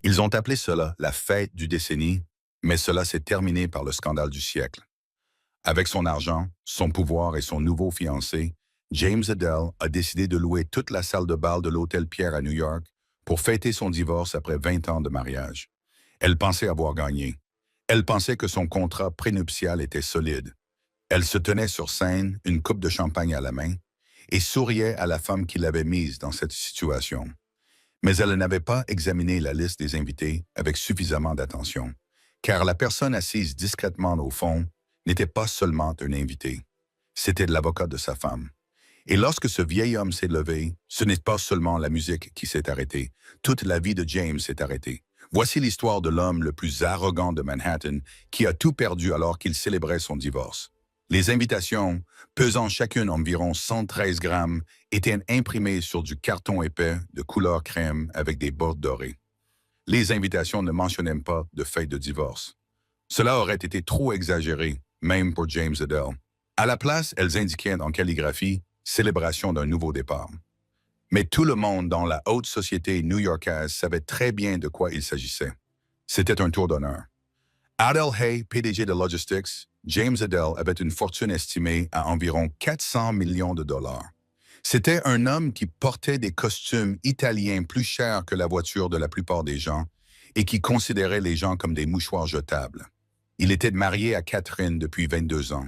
Ils ont appelé cela la fête du décennie, mais cela s'est terminé par le scandale du siècle. Avec son argent, son pouvoir et son nouveau fiancé, James Adele a décidé de louer toute la salle de bal de l'Hôtel Pierre à New York pour fêter son divorce après 20 ans de mariage. Elle pensait avoir gagné. Elle pensait que son contrat prénuptial était solide. Elle se tenait sur scène, une coupe de champagne à la main, et souriait à la femme qui l'avait mise dans cette situation. Mais elle n'avait pas examiné la liste des invités avec suffisamment d'attention, car la personne assise discrètement au fond n'était pas seulement un invité, c'était l'avocat de sa femme. Et lorsque ce vieil homme s'est levé, ce n'est pas seulement la musique qui s'est arrêtée, toute la vie de James s'est arrêtée. Voici l'histoire de l'homme le plus arrogant de Manhattan qui a tout perdu alors qu'il célébrait son divorce. Les invitations, pesant chacune environ 113 grammes, étaient imprimées sur du carton épais de couleur crème avec des bords dorés. Les invitations ne mentionnaient pas de fête de divorce. Cela aurait été trop exagéré, même pour James Adele. À la place, elles indiquaient en calligraphie « Célébration d'un nouveau départ ». Mais tout le monde dans la haute société new-yorkaise savait très bien de quoi il s'agissait. C'était un tour d'honneur. Adele Hay, PDG de Logistics, James Adele avait une fortune estimée à environ 400 millions de dollars. C'était un homme qui portait des costumes italiens plus chers que la voiture de la plupart des gens et qui considérait les gens comme des mouchoirs jetables. Il était marié à Catherine depuis 22 ans.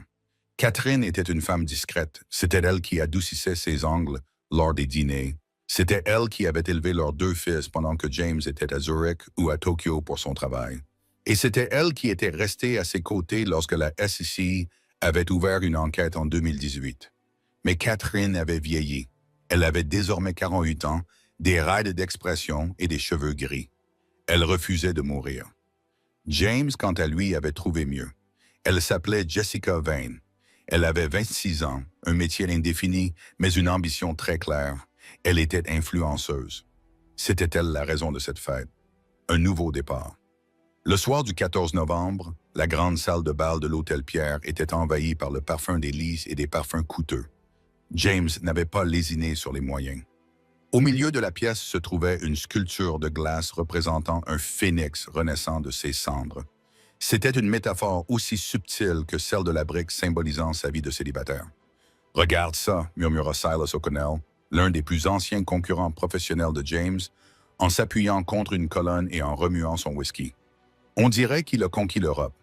Catherine était une femme discrète. C'était elle qui adoucissait ses ongles lors des dîners. C'était elle qui avait élevé leurs deux fils pendant que James était à Zurich ou à Tokyo pour son travail. Et c'était elle qui était restée à ses côtés lorsque la SEC avait ouvert une enquête en 2018. Mais Catherine avait vieilli. Elle avait désormais 48 ans, des rides d'expression et des cheveux gris. Elle refusait de mourir. James, quant à lui, avait trouvé mieux. Elle s'appelait Jessica Vane. Elle avait 26 ans, un métier indéfini, mais une ambition très claire. Elle était influenceuse. C'était-elle la raison de cette fête? Un nouveau départ. Le soir du 14 novembre, la grande salle de bal de l'Hôtel Pierre était envahie par le parfum des lys et des parfums coûteux. James n'avait pas lésiné sur les moyens. Au milieu de la pièce se trouvait une sculpture de glace représentant un phénix renaissant de ses cendres. C'était une métaphore aussi subtile que celle de la brique symbolisant sa vie de célibataire. « Regarde ça », murmura Silas O'Connell, l'un des plus anciens concurrents professionnels de James, en s'appuyant contre une colonne et en remuant son whisky. « On dirait qu'il a conquis l'Europe. »«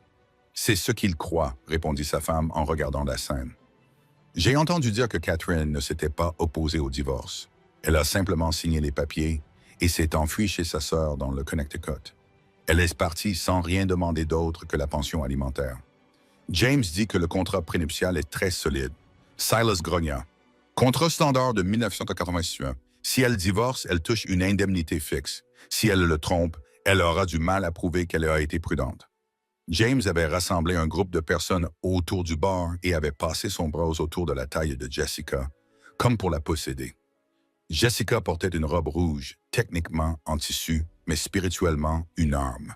C'est ce qu'il croit », répondit sa femme en regardant la scène. J'ai entendu dire que Catherine ne s'était pas opposée au divorce. Elle a simplement signé les papiers et s'est enfuie chez sa sœur dans le Connecticut. Elle est partie sans rien demander d'autre que la pension alimentaire. James dit que le contrat prénuptial est très solide. Silas grogna. Contrat standard de 1981. Si elle divorce, elle touche une indemnité fixe. Si elle le trompe, elle aura du mal à prouver qu'elle a été prudente. James avait rassemblé un groupe de personnes autour du bar et avait passé son bras autour de la taille de Jessica, comme pour la posséder. Jessica portait une robe rouge, techniquement en tissu, mais spirituellement une arme.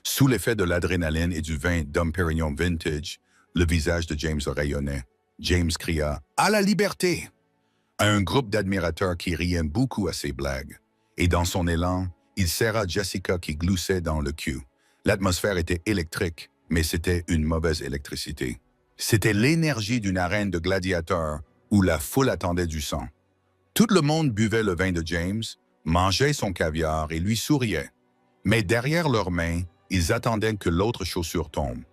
Sous l'effet de l'adrénaline et du vin Dom Pérignon Vintage, le visage de James rayonnait. James cria « À la liberté !» à un groupe d'admirateurs qui riaient beaucoup à ses blagues. Et dans son élan, il serra Jessica qui gloussait dans le cul. L'atmosphère était électrique, mais c'était une mauvaise électricité. C'était l'énergie d'une arène de gladiateurs où la foule attendait du sang. Tout le monde buvait le vin de James, mangeait son caviar et lui souriait. Mais derrière leurs mains, ils attendaient que l'autre chaussure tombe.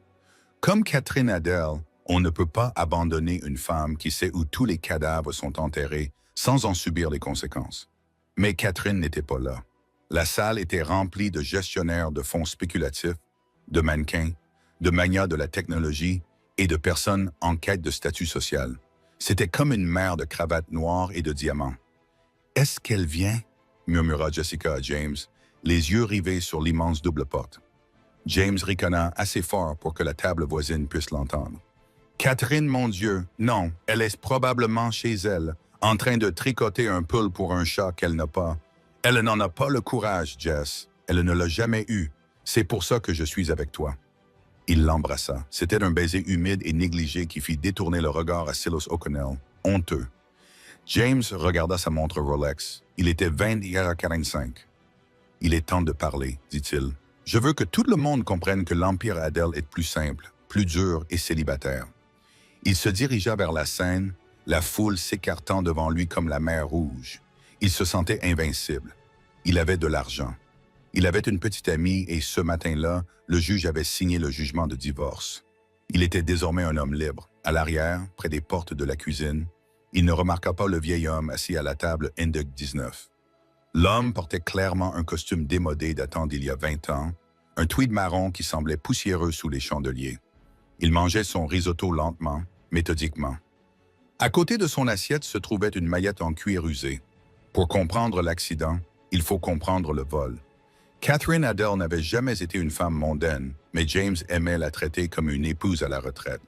Comme Catherine Adele, on ne peut pas abandonner une femme qui sait où tous les cadavres sont enterrés sans en subir les conséquences. Mais Catherine n'était pas là. La salle était remplie de gestionnaires de fonds spéculatifs, de mannequins, de magnats de la technologie et de personnes en quête de statut social. C'était comme une mer de cravates noires et de diamants. « Est-ce qu'elle vient ?» murmura Jessica à James, les yeux rivés sur l'immense double porte. James ricana assez fort pour que la table voisine puisse l'entendre. « Catherine, mon Dieu, non, elle est probablement chez elle, en train de tricoter un pull pour un chat qu'elle n'a pas. Elle n'en a pas le courage, Jess. Elle ne l'a jamais eu. C'est pour ça que je suis avec toi. » Il l'embrassa. C'était un baiser humide et négligé qui fit détourner le regard à Silas O'Connell, honteux. James regarda sa montre Rolex. Il était 20h45. Il est temps de parler, dit-il. Je veux que tout le monde comprenne que l'Empire Adel est plus simple, plus dur et célibataire. Il se dirigea vers la scène, la foule s'écartant devant lui comme la mer Rouge. Il se sentait invincible. Il avait de l'argent. Il avait une petite amie et ce matin-là, le juge avait signé le jugement de divorce. Il était désormais un homme libre. À l'arrière, près des portes de la cuisine, il ne remarqua pas le vieil homme assis à la table Index 19. L'homme portait clairement un costume démodé datant d'il y a 20 ans, un tweed marron qui semblait poussiéreux sous les chandeliers. Il mangeait son risotto lentement, méthodiquement. À côté de son assiette se trouvait une maillette en cuir usé. Pour comprendre l'accident, il faut comprendre le vol. Catherine Adel n'avait jamais été une femme mondaine, mais James aimait la traiter comme une épouse à la retraite.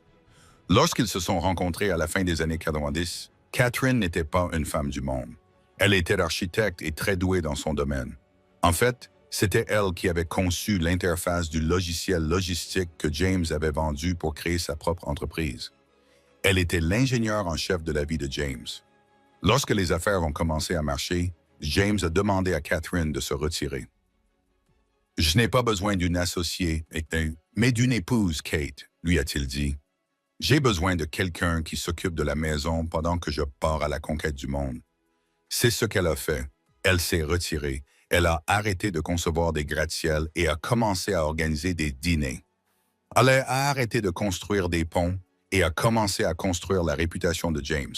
Lorsqu'ils se sont rencontrés à la fin des années 90, Catherine n'était pas une femme du monde. Elle était architecte et très douée dans son domaine. En fait, c'était elle qui avait conçu l'interface du logiciel logistique que James avait vendu pour créer sa propre entreprise. Elle était l'ingénieure en chef de la vie de James. Lorsque les affaires ont commencé à marcher, James a demandé à Catherine de se retirer. « Je n'ai pas besoin d'une associée, mais d'une épouse, Kate, lui a-t-il dit. J'ai besoin de quelqu'un qui s'occupe de la maison pendant que je pars à la conquête du monde. » C'est ce qu'elle a fait. Elle s'est retirée. Elle a arrêté de concevoir des gratte-ciels et a commencé à organiser des dîners. Elle a arrêté de construire des ponts et a commencé à construire la réputation de James.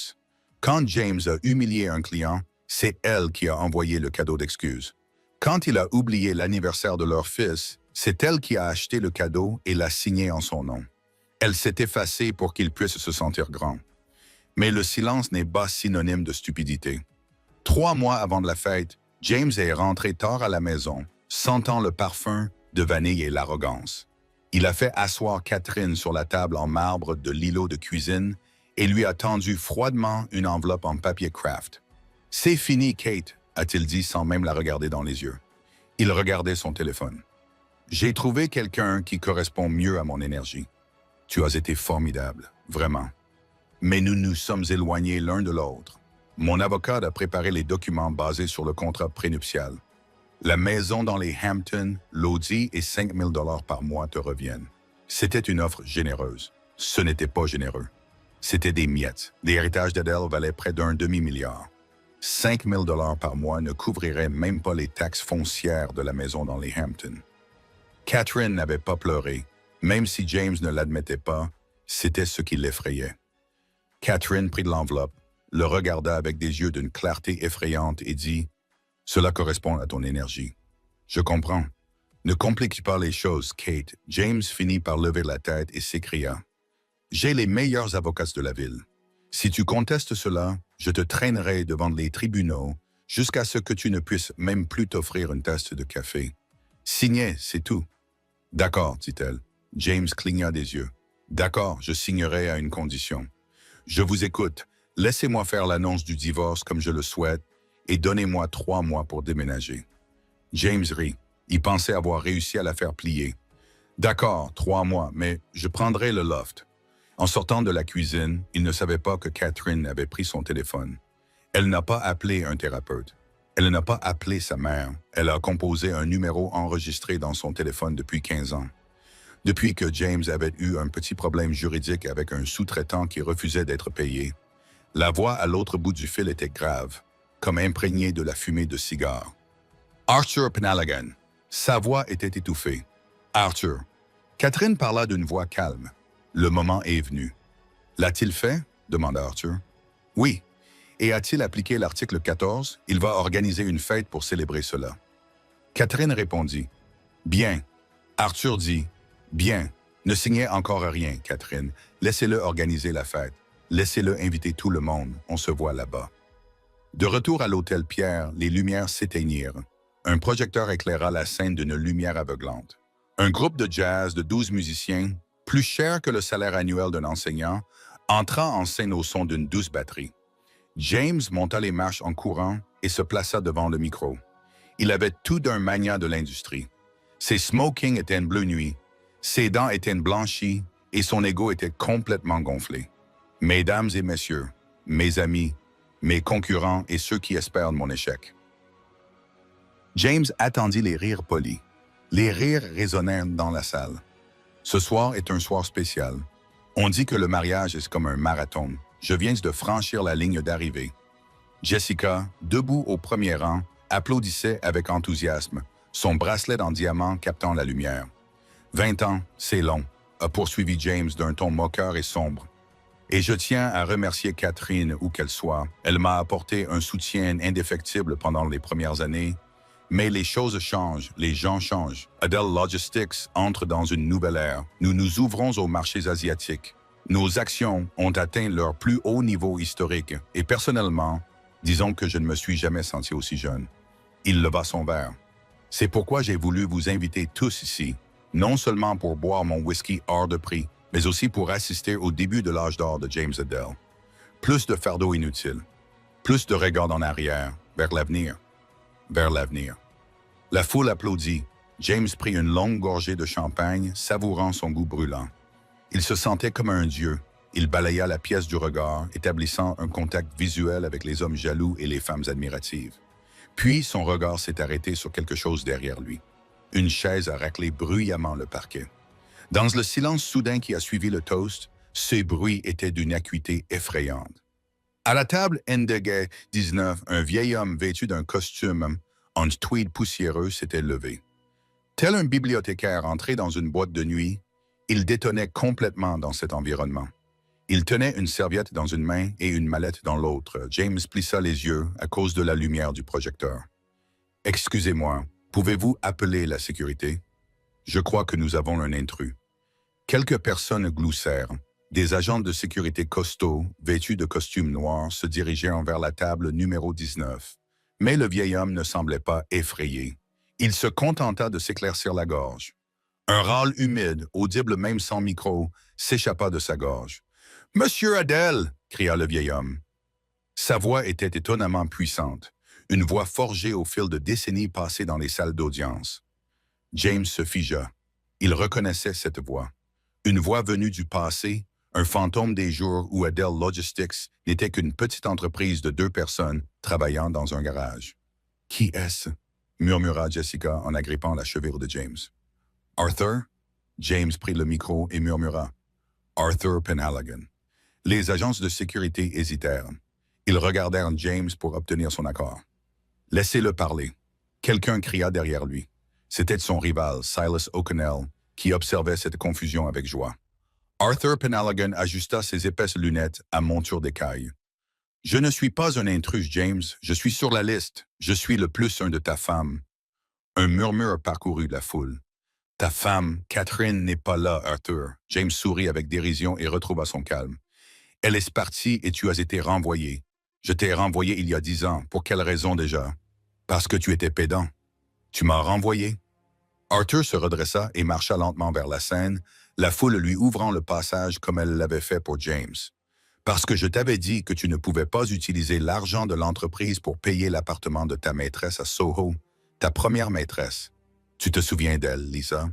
Quand James a humilié un client, c'est elle qui a envoyé le cadeau d'excuse. Quand il a oublié l'anniversaire de leur fils, c'est elle qui a acheté le cadeau et l'a signé en son nom. Elle s'est effacée pour qu'il puisse se sentir grand. Mais le silence n'est pas synonyme de stupidité. 3 mois avant de la fête, James est rentré tard à la maison, sentant le parfum de vanille et l'arrogance. Il a fait asseoir Catherine sur la table en marbre de l'îlot de cuisine et lui a tendu froidement une enveloppe en papier craft. « C'est fini, Kate », a-t-il dit sans même la regarder dans les yeux. Il regardait son téléphone. « J'ai trouvé quelqu'un qui correspond mieux à mon énergie. Tu as été formidable, vraiment. Mais nous nous sommes éloignés l'un de l'autre. Mon avocat a préparé les documents basés sur le contrat prénuptial. La maison dans les Hamptons, l'audi et 5 000 $ par mois te reviennent. C'était une offre généreuse. Ce n'était pas généreux. C'était des miettes. L'héritage d'Adel valait près d'un demi-milliard. 5 000 $ par mois ne couvriraient même pas les taxes foncières de la maison dans les Hamptons. Catherine n'avait pas pleuré. Même si James ne l'admettait pas, c'était ce qui l'effrayait. Catherine prit de l'enveloppe, le regarda avec des yeux d'une clarté effrayante et dit « Cela correspond à ton énergie. Je comprends. Ne complique pas les choses, Kate. » James finit par lever la tête et s'écria « J'ai les meilleurs avocats de la ville. Si tu contestes cela, je te traînerai devant les tribunaux jusqu'à ce que tu ne puisses même plus t'offrir une tasse de café. Signer, c'est tout. » « D'accord, dit-elle. James cligna des yeux. « D'accord, je signerai à une condition. Je vous écoute. Laissez-moi faire l'annonce du divorce comme je le souhaite et donnez-moi 3 mois pour déménager. » James rit. Il pensait avoir réussi à la faire plier. « D'accord, 3 mois, mais je prendrai le loft. » En sortant de la cuisine, il ne savait pas que Catherine avait pris son téléphone. Elle n'a pas appelé un thérapeute. Elle n'a pas appelé sa mère. Elle a composé un numéro enregistré dans son téléphone depuis 15 ans. Depuis que James avait eu un petit problème juridique avec un sous-traitant qui refusait d'être payé, la voix à l'autre bout du fil était grave, comme imprégnée de la fumée de cigare. Arthur Penhaligon. Sa voix était étouffée. Arthur. Catherine parla d'une voix calme. Le moment est venu. L'a-t-il fait? Demanda Arthur. Oui. Et a-t-il appliqué l'article 14? Il va organiser une fête pour célébrer cela. Catherine répondit. Bien. Arthur dit. Bien. Ne signez encore rien, Catherine. Laissez-le organiser la fête. Laissez-le inviter tout le monde. On se voit là-bas. De retour à l'hôtel Pierre, les lumières s'éteignirent. Un projecteur éclaira la scène d'une lumière aveuglante. Un groupe de jazz de 12 musiciens, plus cher que le salaire annuel d'un enseignant, entra en scène au son d'une douce batterie. James monta les marches en courant et se plaça devant le micro. Il avait tout d'un magnat de l'industrie. Ses smokings étaient une bleue nuit, ses dents étaient blanchies et son ego était complètement gonflé. Mesdames et messieurs, mes amis, mes concurrents et ceux qui espèrent mon échec. James attendit les rires polis. Les rires résonnèrent dans la salle. Ce soir est un soir spécial. On dit que le mariage est comme un marathon. Je viens de franchir la ligne d'arrivée. Jessica, debout au premier rang, applaudissait avec enthousiasme, son bracelet en diamant captant la lumière. 20 ans, c'est long, a poursuivi James d'un ton moqueur et sombre. Et je tiens à remercier Catherine où qu'elle soit. Elle m'a apporté un soutien indéfectible pendant les premières années. Mais les choses changent, les gens changent. Adel Logistics entre dans une nouvelle ère. Nous nous ouvrons aux marchés asiatiques. Nos actions ont atteint leur plus haut niveau historique. Et personnellement, disons que je ne me suis jamais senti aussi jeune. Il leva son verre. C'est pourquoi j'ai voulu vous inviter tous ici, non seulement pour boire mon whisky hors de prix, mais aussi pour assister au début de l'âge d'or de James Adel. Plus de fardeaux inutiles, plus de regards en arrière, vers l'avenir. Vers l'avenir. La foule applaudit. James prit une longue gorgée de champagne, savourant son goût brûlant. Il se sentait comme un dieu. Il balaya la pièce du regard, établissant un contact visuel avec les hommes jaloux et les femmes admiratives. Puis son regard s'est arrêté sur quelque chose derrière lui. Une chaise a raclé bruyamment le parquet. Dans le silence soudain qui a suivi le toast, ces bruits étaient d'une acuité effrayante. À la table NDG 19, un vieil homme vêtu d'un costume en tweed poussiéreux s'était levé. Tel un bibliothécaire entré dans une boîte de nuit, il détonnait complètement dans cet environnement. Il tenait une serviette dans une main et une mallette dans l'autre. James plissa les yeux à cause de la lumière du projecteur. « Excusez-moi, pouvez-vous appeler la sécurité? Je crois que nous avons un intrus. » Quelques personnes gloussèrent. Des agents de sécurité costauds, vêtus de costumes noirs, se dirigèrent vers la table numéro 19. Mais le vieil homme ne semblait pas effrayé. Il se contenta de s'éclaircir la gorge. Un râle humide, audible même sans micro, s'échappa de sa gorge. « Monsieur Adel !» cria le vieil homme. Sa voix était étonnamment puissante, une voix forgée au fil de décennies passées dans les salles d'audience. James se figea. Il reconnaissait cette voix. Une voix venue du passé, un fantôme des jours où Adel Logistics n'était qu'une petite entreprise de 2 personnes travaillant dans un garage. « Qui est-ce » murmura Jessica en agrippant la chevelure de James. « Arthur ?» James prit le micro et murmura. « Arthur Penhaligon. » Les agences de sécurité hésitèrent. Ils regardèrent James pour obtenir son accord. « Laissez-le parler. » Quelqu'un cria derrière lui. C'était son rival, Silas O'Connell, qui observait cette confusion avec joie. Arthur Penhaligon ajusta ses épaisses lunettes à monture d'écaille. « Je ne suis pas un intrus, James. Je suis sur la liste. Je suis le plus un de ta femme. » Un murmure parcourut la foule. « Ta femme, Catherine, n'est pas là, Arthur. » James sourit avec dérision et retrouva son calme. « Elle est partie et tu as été renvoyé. Je t'ai renvoyé il y a 10 ans. Pour quelle raison déjà? Parce que tu étais pédant. Tu m'as renvoyé. » Arthur se redressa et marcha lentement vers la scène, la foule lui ouvrant le passage comme elle l'avait fait pour James. « Parce que je t'avais dit que tu ne pouvais pas utiliser l'argent de l'entreprise pour payer l'appartement de ta maîtresse à Soho, ta première maîtresse. Tu te souviens d'elle, Lisa? »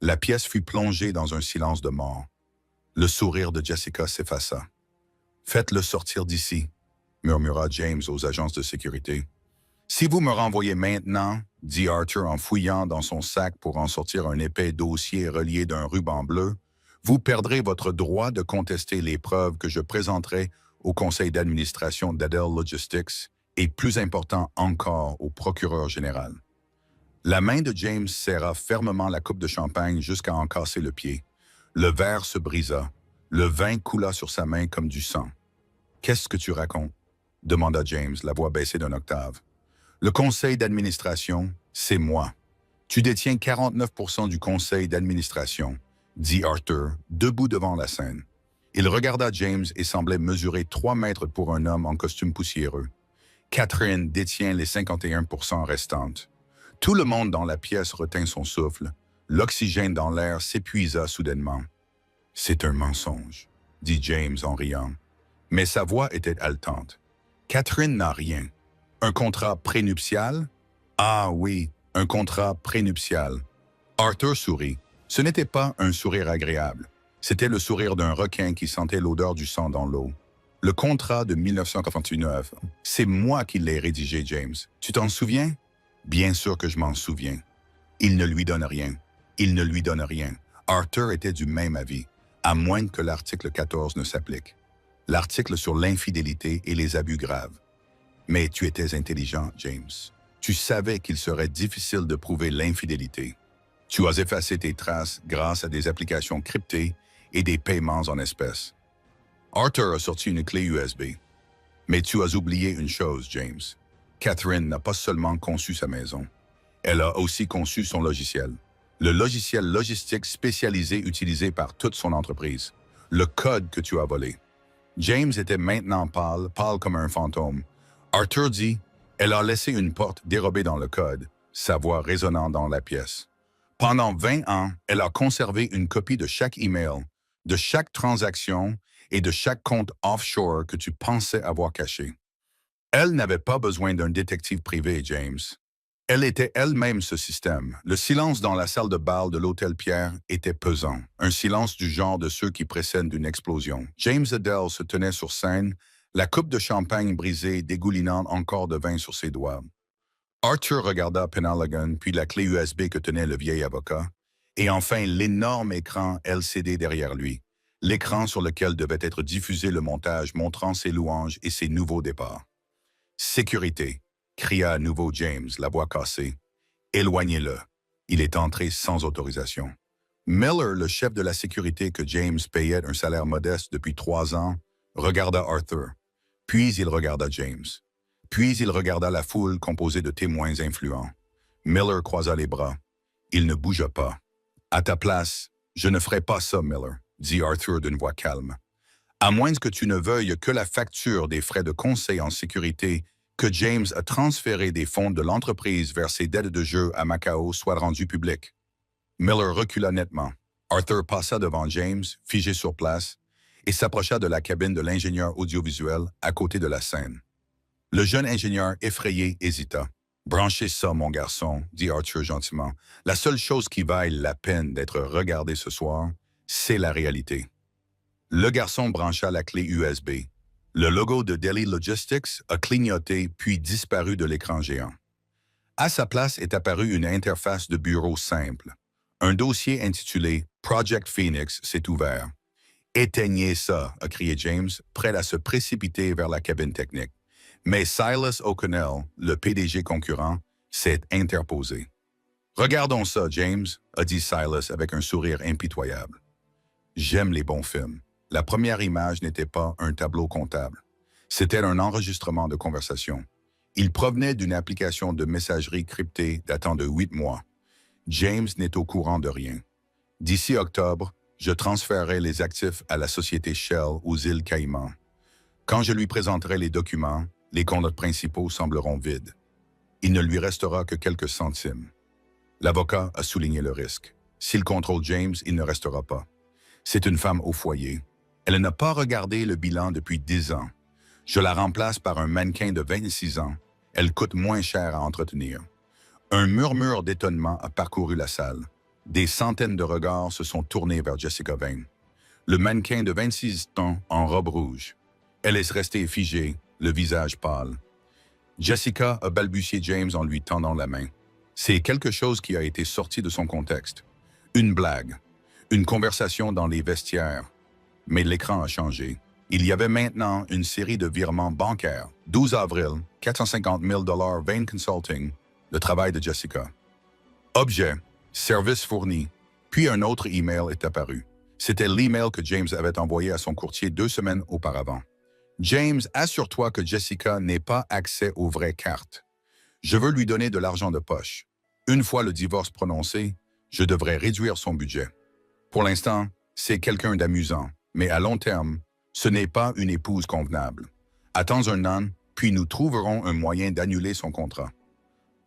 La pièce fut plongée dans un silence de mort. Le sourire de Jessica s'effaça. « Faites-le sortir d'ici, » murmura James aux agences de sécurité. « Si vous me renvoyez maintenant, » dit Arthur en fouillant dans son sac pour en sortir un épais dossier relié d'un ruban bleu, « vous perdrez votre droit de contester les preuves que je présenterai au conseil d'administration d'Adel Logistics et, plus important encore, au procureur général. » La main de James serra fermement la coupe de champagne jusqu'à en casser le pied. Le verre se brisa. Le vin coula sur sa main comme du sang. « Qu'est-ce que tu racontes? » demanda James, la voix baissée d'une octave. « Le conseil d'administration, c'est moi. Tu détiens 49% du conseil d'administration, » dit Arthur, debout devant la scène. Il regarda James et semblait mesurer 3 mètres pour un homme en costume poussiéreux. Catherine détient les 51% restantes. Tout le monde dans la pièce retint son souffle. L'oxygène dans l'air s'épuisa soudainement. « C'est un mensonge, » dit James en riant. Mais sa voix était haletante. « Catherine n'a rien. Un contrat prénuptial? » « Ah oui, un contrat prénuptial. » Arthur sourit. Ce n'était pas un sourire agréable. C'était le sourire d'un requin qui sentait l'odeur du sang dans l'eau. « Le contrat de 1989, c'est moi qui l'ai rédigé, James. Tu t'en souviens? » Bien sûr que je m'en souviens. Il ne lui donne rien. Il ne lui donne rien. Arthur était du même avis, à moins que l'article 14 ne s'applique. L'article sur l'infidélité et les abus graves. Mais tu étais intelligent, James. Tu savais qu'il serait difficile de prouver l'infidélité. Tu as effacé tes traces grâce à des applications cryptées et des paiements en espèces. Arthur a sorti une clé USB. Mais tu as oublié une chose, James. Catherine n'a pas seulement conçu sa maison. Elle a aussi conçu son logiciel. Le logiciel logistique spécialisé utilisé par toute son entreprise. Le code que tu as volé. James était maintenant pâle comme un fantôme. Arthur dit, elle a laissé une porte dérobée dans le code, sa voix résonnant dans la pièce. Pendant 20 ans, elle a conservé une copie de chaque email, de chaque transaction et de chaque compte offshore que tu pensais avoir caché. Elle n'avait pas besoin d'un détective privé, James. Elle était elle-même ce système. Le silence dans la salle de bal de l'Hôtel Pierre était pesant, un silence du genre de ceux qui précèdent une explosion. James Adele se tenait sur scène, la coupe de champagne brisée dégoulinant encore de vin sur ses doigts. Arthur regarda Penhaligon, puis la clé USB que tenait le vieil avocat, et enfin l'énorme écran LCD derrière lui, l'écran sur lequel devait être diffusé le montage montrant ses louanges et ses nouveaux départs. « Sécurité !» cria à nouveau James, la voix cassée. « Éloignez-le. » Il est entré sans autorisation. Miller, le chef de la sécurité que James payait un salaire modeste depuis 3 ans, regarda Arthur. Puis il regarda James. Puis il regarda la foule composée de témoins influents. Miller croisa les bras. Il ne bougea pas. « À ta place, je ne ferai pas ça, Miller, » dit Arthur d'une voix calme. « À moins que tu ne veuilles que la facture des frais de conseil en sécurité que James a transféré des fonds de l'entreprise vers ses dettes de jeu à Macao soit rendue publique. » Miller recula nettement. Arthur passa devant James, figé sur place, et s'approcha de la cabine de l'ingénieur audiovisuel à côté de la scène. Le jeune ingénieur effrayé hésita. « Branchez ça, mon garçon, » dit Arthur gentiment. « La seule chose qui vaille la peine d'être regardée ce soir, c'est la réalité. » Le garçon brancha la clé USB. Le logo de Delhi Logistics a clignoté puis disparu de l'écran géant. À sa place est apparue une interface de bureau simple. Un dossier intitulé « Project Phoenix » s'est ouvert. « Éteignez ça » a crié James, prêt à se précipiter vers la cabine technique. Mais Silas O'Connell, le PDG concurrent, s'est interposé. « Regardons ça, James » a dit Silas avec un sourire impitoyable. « J'aime les bons films. La première image n'était pas un tableau comptable. C'était un enregistrement de conversation. Il provenait d'une application de messagerie cryptée datant de 8 mois. James n'est au courant de rien. D'ici octobre, je transférerai les actifs à la société Shell aux îles Caïmans. Quand je lui présenterai les documents, les comptes principaux sembleront vides. Il ne lui restera que quelques centimes. L'avocat a souligné le risque. S'il contrôle James, il ne restera pas. C'est une femme au foyer. Elle n'a pas regardé le bilan depuis 10 ans. Je la remplace par un mannequin de 26 ans. Elle coûte moins cher à entretenir. Un murmure d'étonnement a parcouru la salle. Des centaines de regards se sont tournés vers Jessica Vane. Le mannequin de 26 ans en robe rouge. Elle est restée figée, le visage pâle. Jessica a balbutié James en lui tendant la main. C'est quelque chose qui a été sorti de son contexte. Une blague. Une conversation dans les vestiaires. Mais l'écran a changé. Il y avait maintenant une série de virements bancaires. 12 avril, 450 000 $ Vane Consulting, le travail de Jessica. Objet, service fourni. Puis un autre email est apparu. C'était l'email que James avait envoyé à son courtier 2 semaines auparavant. James, assure-toi que Jessica n'ait pas accès aux vraies cartes. Je veux lui donner de l'argent de poche. Une fois le divorce prononcé, je devrais réduire son budget. Pour l'instant, c'est quelqu'un d'amusant, mais à long terme, ce n'est pas une épouse convenable. Attends un an, puis nous trouverons un moyen d'annuler son contrat.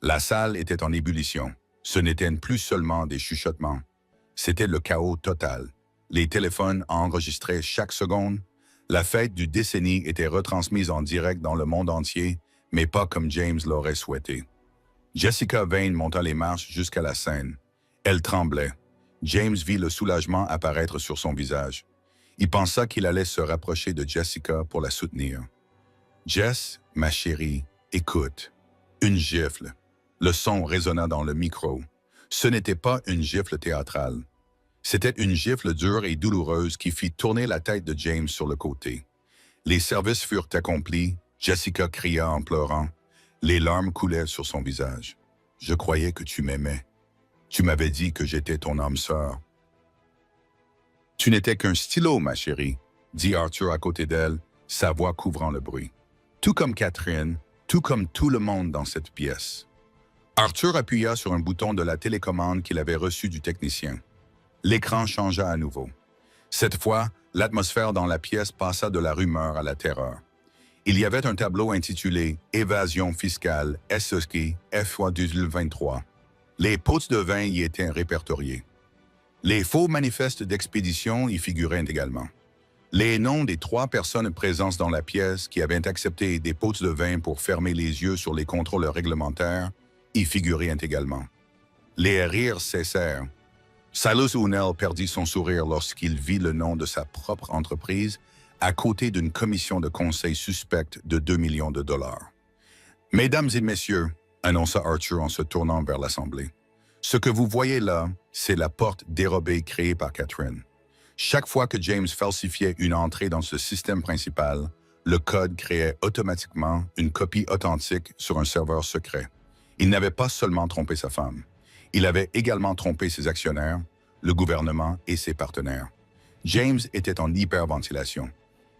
La salle était en ébullition. Ce n'étaient plus seulement des chuchotements. C'était le chaos total. Les téléphones enregistraient chaque seconde. La fête du décennie était retransmise en direct dans le monde entier, mais pas comme James l'aurait souhaité. Jessica Vane monta les marches jusqu'à la scène. Elle tremblait. James vit le soulagement apparaître sur son visage. Il pensa qu'il allait se rapprocher de Jessica pour la soutenir. « Jess, ma chérie, écoute. » Une gifle. Le son résonna dans le micro. Ce n'était pas une gifle théâtrale. C'était une gifle dure et douloureuse qui fit tourner la tête de James sur le côté. Les services furent accomplis, Jessica cria en pleurant. Les larmes coulaient sur son visage. « Je croyais que tu m'aimais. Tu m'avais dit que j'étais ton âme sœur. »« Tu n'étais qu'un stylo, ma chérie, » dit Arthur à côté d'elle, sa voix couvrant le bruit. Tout comme Catherine, tout comme tout le monde dans cette pièce. Arthur appuya sur un bouton de la télécommande qu'il avait reçu du technicien. L'écran changea à nouveau. Cette fois, l'atmosphère dans la pièce passa de la rumeur à la terreur. Il y avait un tableau intitulé « Évasion fiscale SEC FY 2023 ». Les pots de vin y étaient répertoriés. Les faux manifestes d'expédition y figuraient également. Les noms des 3 personnes présentes dans la pièce qui avaient accepté des pots de vin pour fermer les yeux sur les contrôles réglementaires y figuraient également. Les rires cessèrent. Silas Ounel perdit son sourire lorsqu'il vit le nom de sa propre entreprise à côté d'une commission de conseil suspecte de 2 millions de dollars. « Mesdames et messieurs, » annonça Arthur en se tournant vers l'Assemblée, « ce que vous voyez là, c'est la porte dérobée créée par Catherine. Chaque fois que James falsifiait une entrée dans ce système principal, le code créait automatiquement une copie authentique sur un serveur secret. Il n'avait pas seulement trompé sa femme. Il avait également trompé ses actionnaires, le gouvernement et ses partenaires. James était en hyperventilation.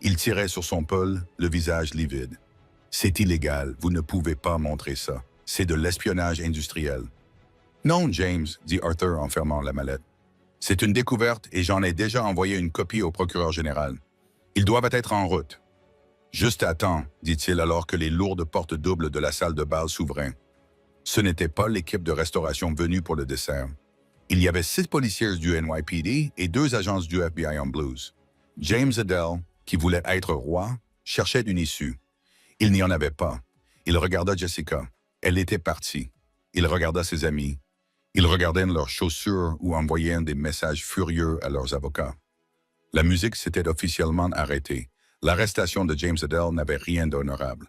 Il tirait sur son pull, le visage livide. « C'est illégal, vous ne pouvez pas montrer ça. C'est de l'espionnage industriel. »« Non, James, » dit Arthur en fermant la mallette. « C'est une découverte et j'en ai déjà envoyé une copie au procureur général. Ils doivent être en route. »« Juste à temps, » dit-il alors que les lourdes portes doubles de la salle de bal s'ouvraient. Ce n'était pas l'équipe de restauration venue pour le dessert. Il y avait 6 policiers du NYPD et 2 agences du FBI en blues. James Adele, qui voulait être roi, cherchait une issue. Il n'y en avait pas. Il regarda Jessica. Elle était partie. Il regarda ses amis. Ils regardaient leurs chaussures ou envoyaient des messages furieux à leurs avocats. La musique s'était officiellement arrêtée. L'arrestation de James Adele n'avait rien d'honorable.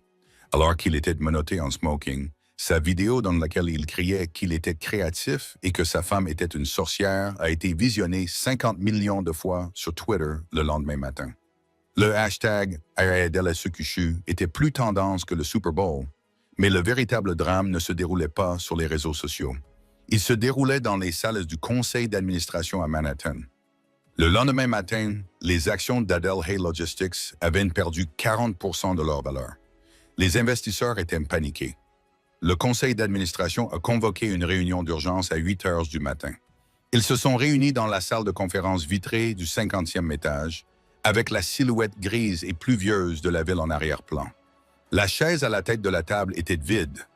Alors qu'il était menotté en smoking, sa vidéo dans laquelle il criait qu'il était créatif et que sa femme était une sorcière a été visionnée 50 millions de fois sur Twitter le lendemain matin. Le hashtag #AdelSukushu était plus tendance que le Super Bowl, mais le véritable drame ne se déroulait pas sur les réseaux sociaux. Il se déroulait dans les salles du conseil d'administration à Manhattan. Le lendemain matin, les actions d'Adele Hay Logistics avaient perdu 40% de leur valeur. Les investisseurs étaient paniqués. Le conseil d'administration a convoqué une réunion d'urgence à 8 heures du matin. Ils se sont réunis dans la salle de conférence vitrée du 50e étage, avec la silhouette grise et pluvieuse de la ville en arrière-plan. La chaise à la tête de la table était vide.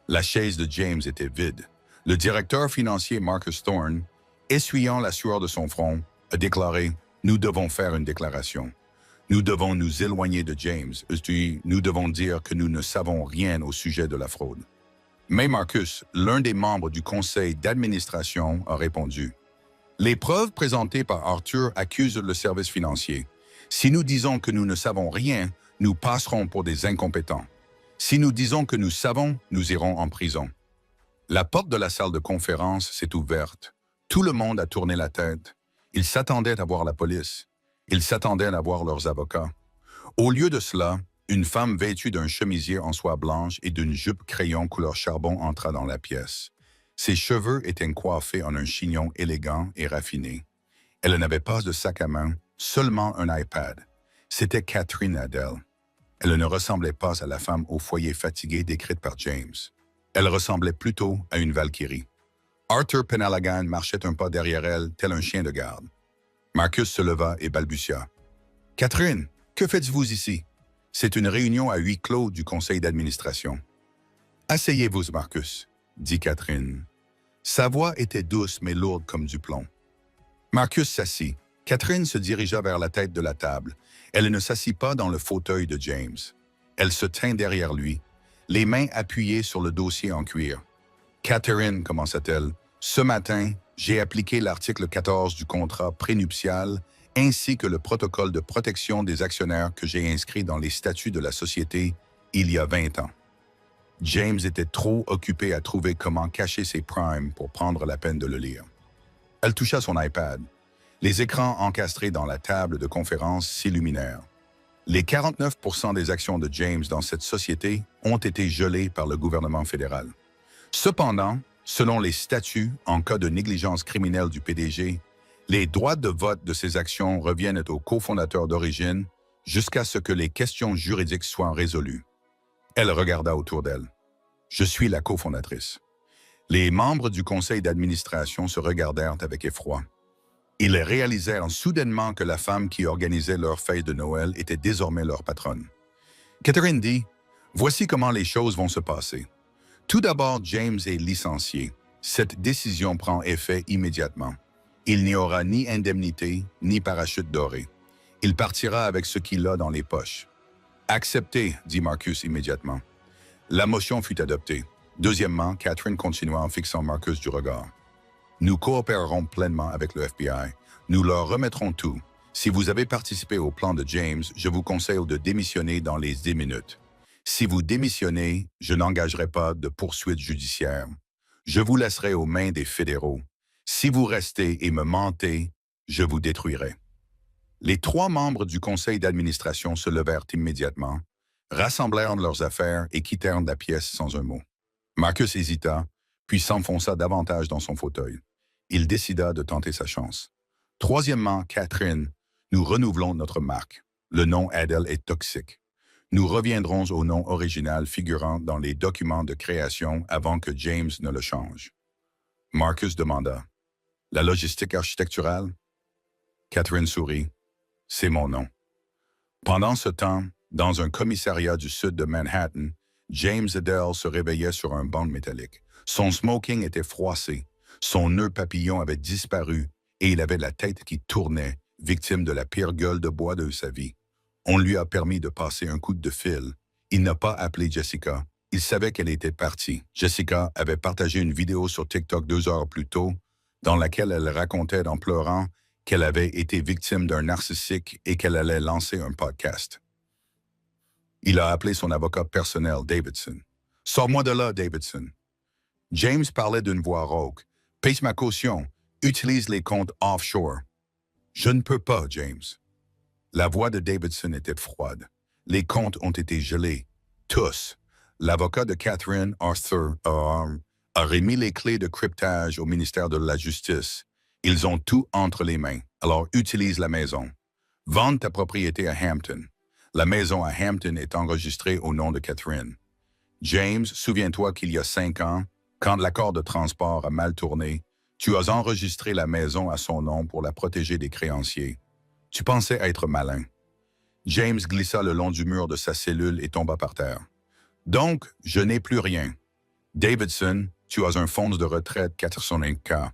La chaise de James était vide. Le directeur financier Marcus Thorne, essuyant la sueur de son front, a déclaré « Nous devons faire une déclaration. Nous devons nous éloigner de James. Nous devons dire que nous ne savons rien au sujet de la fraude. » Mais Marcus, l'un des membres du conseil d'administration, a répondu « Les preuves présentées par Arthur accusent le service financier. Si nous disons que nous ne savons rien, nous passerons pour des incompétents. Si nous disons que nous savons, nous irons en prison. » La porte de la salle de conférence s'est ouverte. Tout le monde a tourné la tête. Ils s'attendaient à voir la police. Ils s'attendaient à voir leurs avocats. Au lieu de cela, une femme vêtue d'un chemisier en soie blanche et d'une jupe crayon couleur charbon entra dans la pièce. Ses cheveux étaient coiffés en un chignon élégant et raffiné. Elle n'avait pas de sac à main, seulement un iPad. C'était Catherine Adele. Elle ne ressemblait pas à la femme au foyer fatiguée décrite par James. Elle ressemblait plutôt à une Valkyrie. Arthur Penhaligon marchait un pas derrière elle, tel un chien de garde. Marcus se leva et balbutia. « Catherine, que faites-vous ici? C'est une réunion à huis clos du conseil d'administration. »« Asseyez-vous, Marcus, » dit Catherine. Sa voix était douce mais lourde comme du plomb. Marcus s'assit. Catherine se dirigea vers la tête de la table. Elle ne s'assit pas dans le fauteuil de James. Elle se tint derrière lui, les mains appuyées sur le dossier en cuir. « Catherine, commença-t-elle, ce matin, j'ai appliqué l'article 14 du contrat prénuptial ainsi que le protocole de protection des actionnaires que j'ai inscrit dans les statuts de la société il y a 20 ans. » James était trop occupé à trouver comment cacher ses primes pour prendre la peine de le lire. Elle toucha son iPad. Les écrans encastrés dans la table de conférence s'illuminèrent. Les 49% des actions de James dans cette société ont été gelées par le gouvernement fédéral. Cependant, selon les statuts, en cas de négligence criminelle du PDG, les droits de vote de ces actions reviennent aux cofondateurs d'origine jusqu'à ce que les questions juridiques soient résolues. Elle regarda autour d'elle. « Je suis la cofondatrice. » Les membres du conseil d'administration se regardèrent avec effroi. Ils réalisèrent soudainement que la femme qui organisait leur fête de Noël était désormais leur patronne. Catherine dit « Voici comment les choses vont se passer. Tout d'abord, James est licencié. Cette décision prend effet immédiatement. Il n'y aura ni indemnité, ni parachute doré. Il partira avec ce qu'il a dans les poches. »« Accepté, » dit Marcus immédiatement. La motion fut adoptée. Deuxièmement, Catherine continua en fixant Marcus du regard. « Nous coopérerons pleinement avec le FBI. Nous leur remettrons tout. Si vous avez participé au plan de James, je vous conseille de démissionner dans les 10 minutes. Si vous démissionnez, je n'engagerai pas de poursuite judiciaire. Je vous laisserai aux mains des fédéraux. Si vous restez et me mentez, je vous détruirai. » Les 3 membres du conseil d'administration se levèrent immédiatement, rassemblèrent leurs affaires et quittèrent la pièce sans un mot. Marcus hésita, puis s'enfonça davantage dans son fauteuil. Il décida de tenter sa chance. Troisièmement, Catherine, nous renouvelons notre marque. Le nom Adele est toxique. Nous reviendrons au nom original figurant dans les documents de création avant que James ne le change. Marcus demanda, « La logistique architecturale? » Catherine sourit, « C'est mon nom. » Pendant ce temps, dans un commissariat du sud de Manhattan, James Adele se réveillait sur un banc métallique. Son smoking était froissé, son nœud papillon avait disparu et il avait la tête qui tournait, victime de la pire gueule de bois de sa vie. On lui a permis de passer un coup de fil. Il n'a pas appelé Jessica. Il savait qu'elle était partie. Jessica avait partagé une vidéo sur TikTok 2 heures plus tôt, dans laquelle elle racontait en pleurant qu'elle avait été victime d'un narcissique et qu'elle allait lancer un podcast. Il a appelé son avocat personnel, Davidson. « Sors-moi de là, Davidson. » James parlait d'une voix rauque. « Paye ma caution. Utilise les comptes offshore. »« Je ne peux pas, James. » La voix de Davidson était froide. Les comptes ont été gelés. Tous. L'avocat de Catherine, Arthur, a remis les clés de cryptage au ministère de la Justice. Ils ont tout entre les mains. Alors utilise la maison. Vends ta propriété à Hampton. La maison à Hampton est enregistrée au nom de Catherine. James, souviens-toi qu'il y a 5 ans, quand l'accord de transport a mal tourné, tu as enregistré la maison à son nom pour la protéger des créanciers. Tu pensais être malin. James glissa le long du mur de sa cellule et tomba par terre. Donc, je n'ai plus rien. Davidson, tu as un fonds de retraite 405K.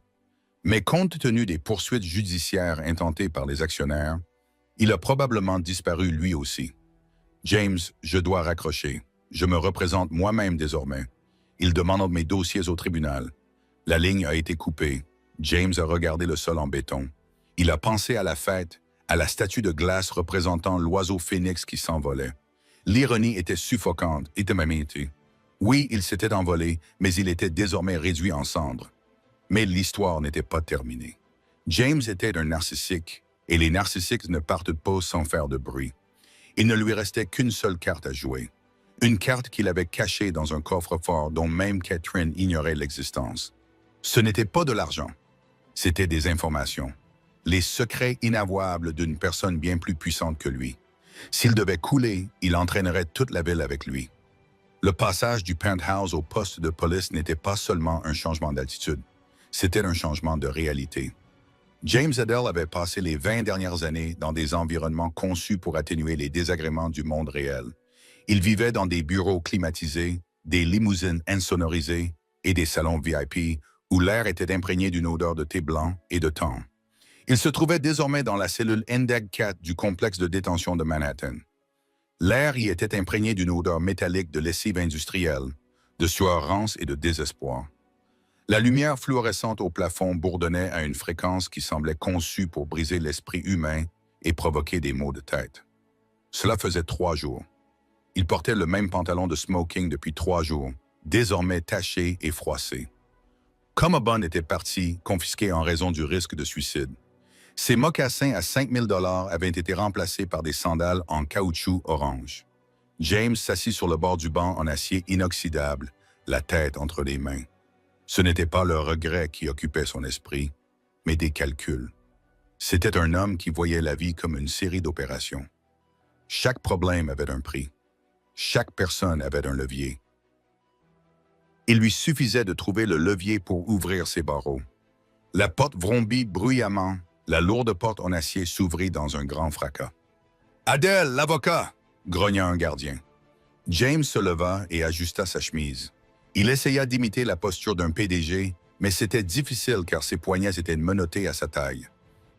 Mais compte tenu des poursuites judiciaires intentées par les actionnaires, il a probablement disparu lui aussi. James, je dois raccrocher. Je me représente moi-même désormais. Il demande mes dossiers au tribunal. La ligne a été coupée. James a regardé le sol en béton. Il a pensé à la fête, à la statue de glace représentant l'oiseau phénix qui s'envolait. L'ironie était suffocante, Oui, il s'était envolé, mais il était désormais réduit en cendres. Mais l'histoire n'était pas terminée. James était un narcissique, et les narcissiques ne partent pas sans faire de bruit. Il ne lui restait qu'une seule carte à jouer. Une carte qu'il avait cachée dans un coffre-fort dont même Catherine ignorait l'existence. Ce n'était pas de l'argent, c'était des informations. Les secrets inavouables d'une personne bien plus puissante que lui. S'il devait couler, il entraînerait toute la ville avec lui. Le passage du penthouse au poste de police n'était pas seulement un changement d'attitude, c'était un changement de réalité. James Adele avait passé les 20 dernières années dans des environnements conçus pour atténuer les désagréments du monde réel. Il vivait dans des bureaux climatisés, des limousines insonorisées et des salons VIP où l'air était imprégné d'une odeur de thé blanc et de thym. Il se trouvait désormais dans la cellule Index 4 du complexe de détention de Manhattan. L'air y était imprégné d'une odeur métallique de lessive industrielle, de sueur rance et de désespoir. La lumière fluorescente au plafond bourdonnait à une fréquence qui semblait conçue pour briser l'esprit humain et provoquer des maux de tête. Cela faisait 3 jours. Il portait le même pantalon de smoking depuis 3 jours, désormais taché et froissé. Commabun était parti, confisqué en raison du risque de suicide. Ses mocassins à 5 000 $ avaient été remplacés par des sandales en caoutchouc orange. James s'assit sur le bord du banc en acier inoxydable, la tête entre les mains. Ce n'était pas le regret qui occupait son esprit, mais des calculs. C'était un homme qui voyait la vie comme une série d'opérations. Chaque problème avait un prix. Chaque personne avait un levier. Il lui suffisait de trouver le levier pour ouvrir ses barreaux. La porte vrombit bruyamment. La lourde porte en acier s'ouvrit dans un grand fracas. « Adèle, l'avocat !» grogna un gardien. James se leva et ajusta sa chemise. Il essaya d'imiter la posture d'un PDG, mais c'était difficile car ses poignets étaient menottés à sa taille.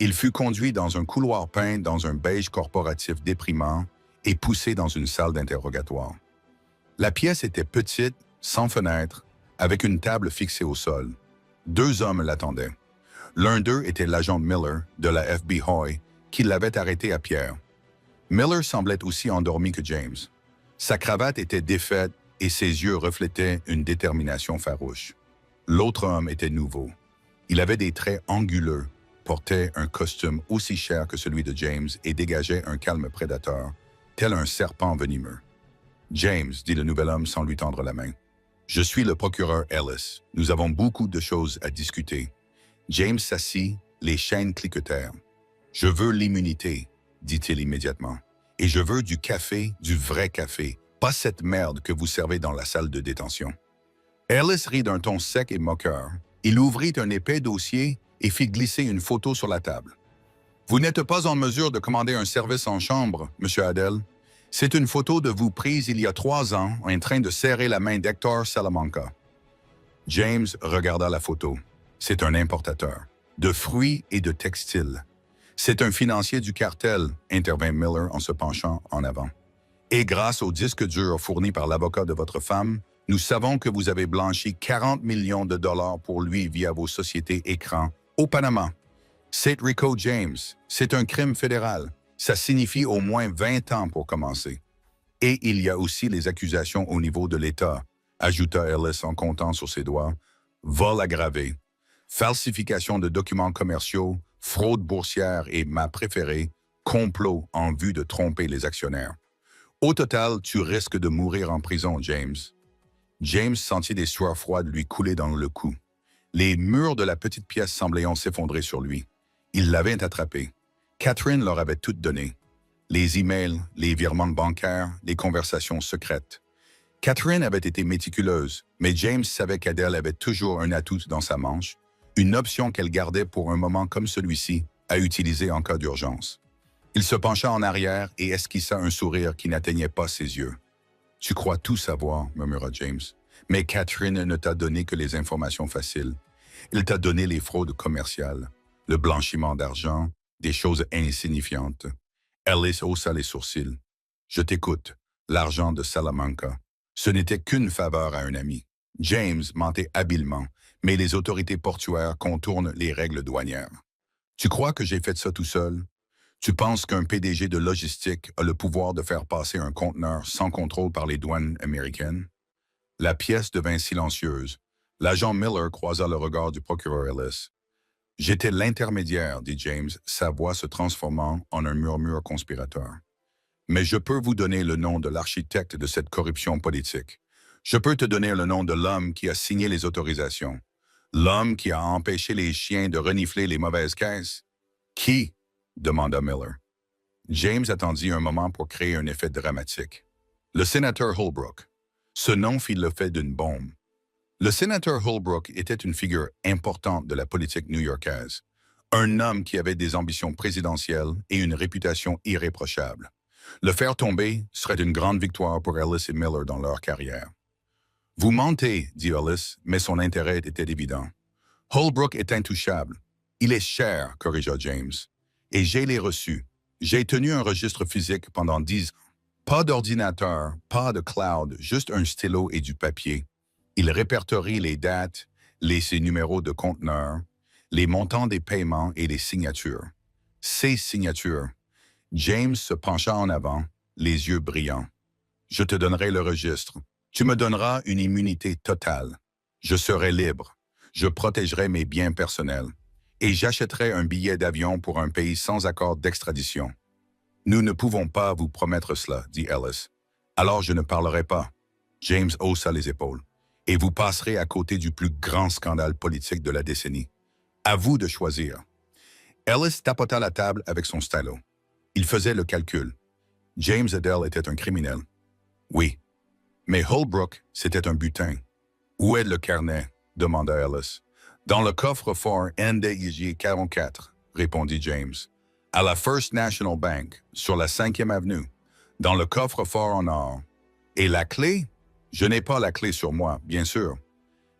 Il fut conduit dans un couloir peint dans un beige corporatif déprimant et poussé dans une salle d'interrogatoire. La pièce était petite, sans fenêtre, avec une table fixée au sol. 2 hommes l'attendaient. L'un d'eux était l'agent Miller de la FBI qui l'avait arrêté à Pierre. Miller semblait aussi endormi que James. Sa cravate était défaite et ses yeux reflétaient une détermination farouche. L'autre homme était nouveau. Il avait des traits anguleux, portait un costume aussi cher que celui de James et dégageait un calme prédateur, tel un serpent venimeux. « James, dit le nouvel homme sans lui tendre la main. « Je suis le procureur Ellis. Nous avons beaucoup de choses à discuter. » James s'assit, les chaînes cliquetèrent. « Je veux l'immunité, dit-il immédiatement. Et je veux du café, du vrai café, pas cette merde que vous servez dans la salle de détention. » Ellis rit d'un ton sec et moqueur. Il ouvrit un épais dossier et fit glisser une photo sur la table. « Vous n'êtes pas en mesure de commander un service en chambre, Monsieur Adel. C'est une photo de vous prise il y a 3 ans en train de serrer la main d'Hector Salamanca. » James regarda la photo. C'est un importateur, de fruits et de textiles. C'est un financier du cartel, intervint Miller en se penchant en avant. Et grâce au disque dur fourni par l'avocat de votre femme, nous savons que vous avez blanchi 40 millions de dollars pour lui via vos sociétés écrans au Panama. C'est Rico James. C'est un crime fédéral. Ça signifie au moins 20 ans pour commencer. Et il y a aussi les accusations au niveau de l'État, ajouta Ellis en comptant sur ses doigts. Vol aggravé, falsification de documents commerciaux, fraude boursière et, ma préférée, complot en vue de tromper les actionnaires. Au total, tu risques de mourir en prison, James. James sentit des sueurs froides lui couler dans le cou. Les murs de la petite pièce semblaient s'effondrer sur lui. Ils l'avaient attrapé. Catherine leur avait tout donné. Les emails, les virements bancaires, les conversations secrètes. Catherine avait été méticuleuse, mais James savait qu'Adèle avait toujours un atout dans sa manche, une option qu'elle gardait pour un moment comme celui-ci, à utiliser en cas d'urgence. Il se pencha en arrière et esquissa un sourire qui n'atteignait pas ses yeux. « Tu crois tout savoir, » murmura James. « Mais Catherine ne t'a donné que les informations faciles. Elle t'a donné les fraudes commerciales, le blanchiment d'argent, des choses insignifiantes. » Ellis haussa les sourcils. « Je t'écoute. L'argent de Salamanca. Ce n'était qu'une faveur à un ami. » James mentait habilement, mais les autorités portuaires contournent les règles douanières. « Tu crois que j'ai fait ça tout seul? Tu penses qu'un PDG de logistique a le pouvoir de faire passer un conteneur sans contrôle par les douanes américaines? » La pièce devint silencieuse. L'agent Miller croisa le regard du procureur Ellis. « J'étais l'intermédiaire, dit James, sa voix se transformant en un murmure conspirateur. Mais je peux vous donner le nom de l'architecte de cette corruption politique. Je peux te donner le nom de l'homme qui a signé les autorisations. L'homme qui a empêché les chiens de renifler les mauvaises caisses. »« Qui ?» demanda Miller. James attendit un moment pour créer un effet dramatique. « Le sénateur Holbrook. » Ce nom fit l'effet d'une bombe. Le sénateur Holbrook était une figure importante de la politique new-yorkaise, un homme qui avait des ambitions présidentielles et une réputation irréprochable. Le faire tomber serait une grande victoire pour Ellis et Miller dans leur carrière. « Vous mentez, dit Ellis, mais son intérêt était évident. Holbrook est intouchable. Il est cher, corrigea James. Et j'ai les reçus. J'ai tenu un registre physique pendant 10 ans. Pas d'ordinateur, pas de cloud, juste un stylo et du papier. Il répertorie les dates, ses numéros de conteneurs, les montants des paiements et les signatures. Ces signatures. James se pencha en avant, les yeux brillants. Je te donnerai le registre. Tu me donneras une immunité totale. Je serai libre. Je protégerai mes biens personnels. Et j'achèterai un billet d'avion pour un pays sans accord d'extradition. Nous ne pouvons pas vous promettre cela, dit Ellis. Alors je ne parlerai pas. James haussa les épaules. Et vous passerez à côté du plus grand scandale politique de la décennie. À vous de choisir. Ellis tapota la table avec son stylo. Il faisait le calcul. James Adele était un criminel. Oui. Mais Holbrook, c'était un butin. Où est le carnet? Demanda Ellis. Dans le coffre-fort NDIJ 44, répondit James. À la First National Bank, sur la 5e avenue, dans le coffre-fort en or. Et la clé? Je n'ai pas la clé sur moi, bien sûr.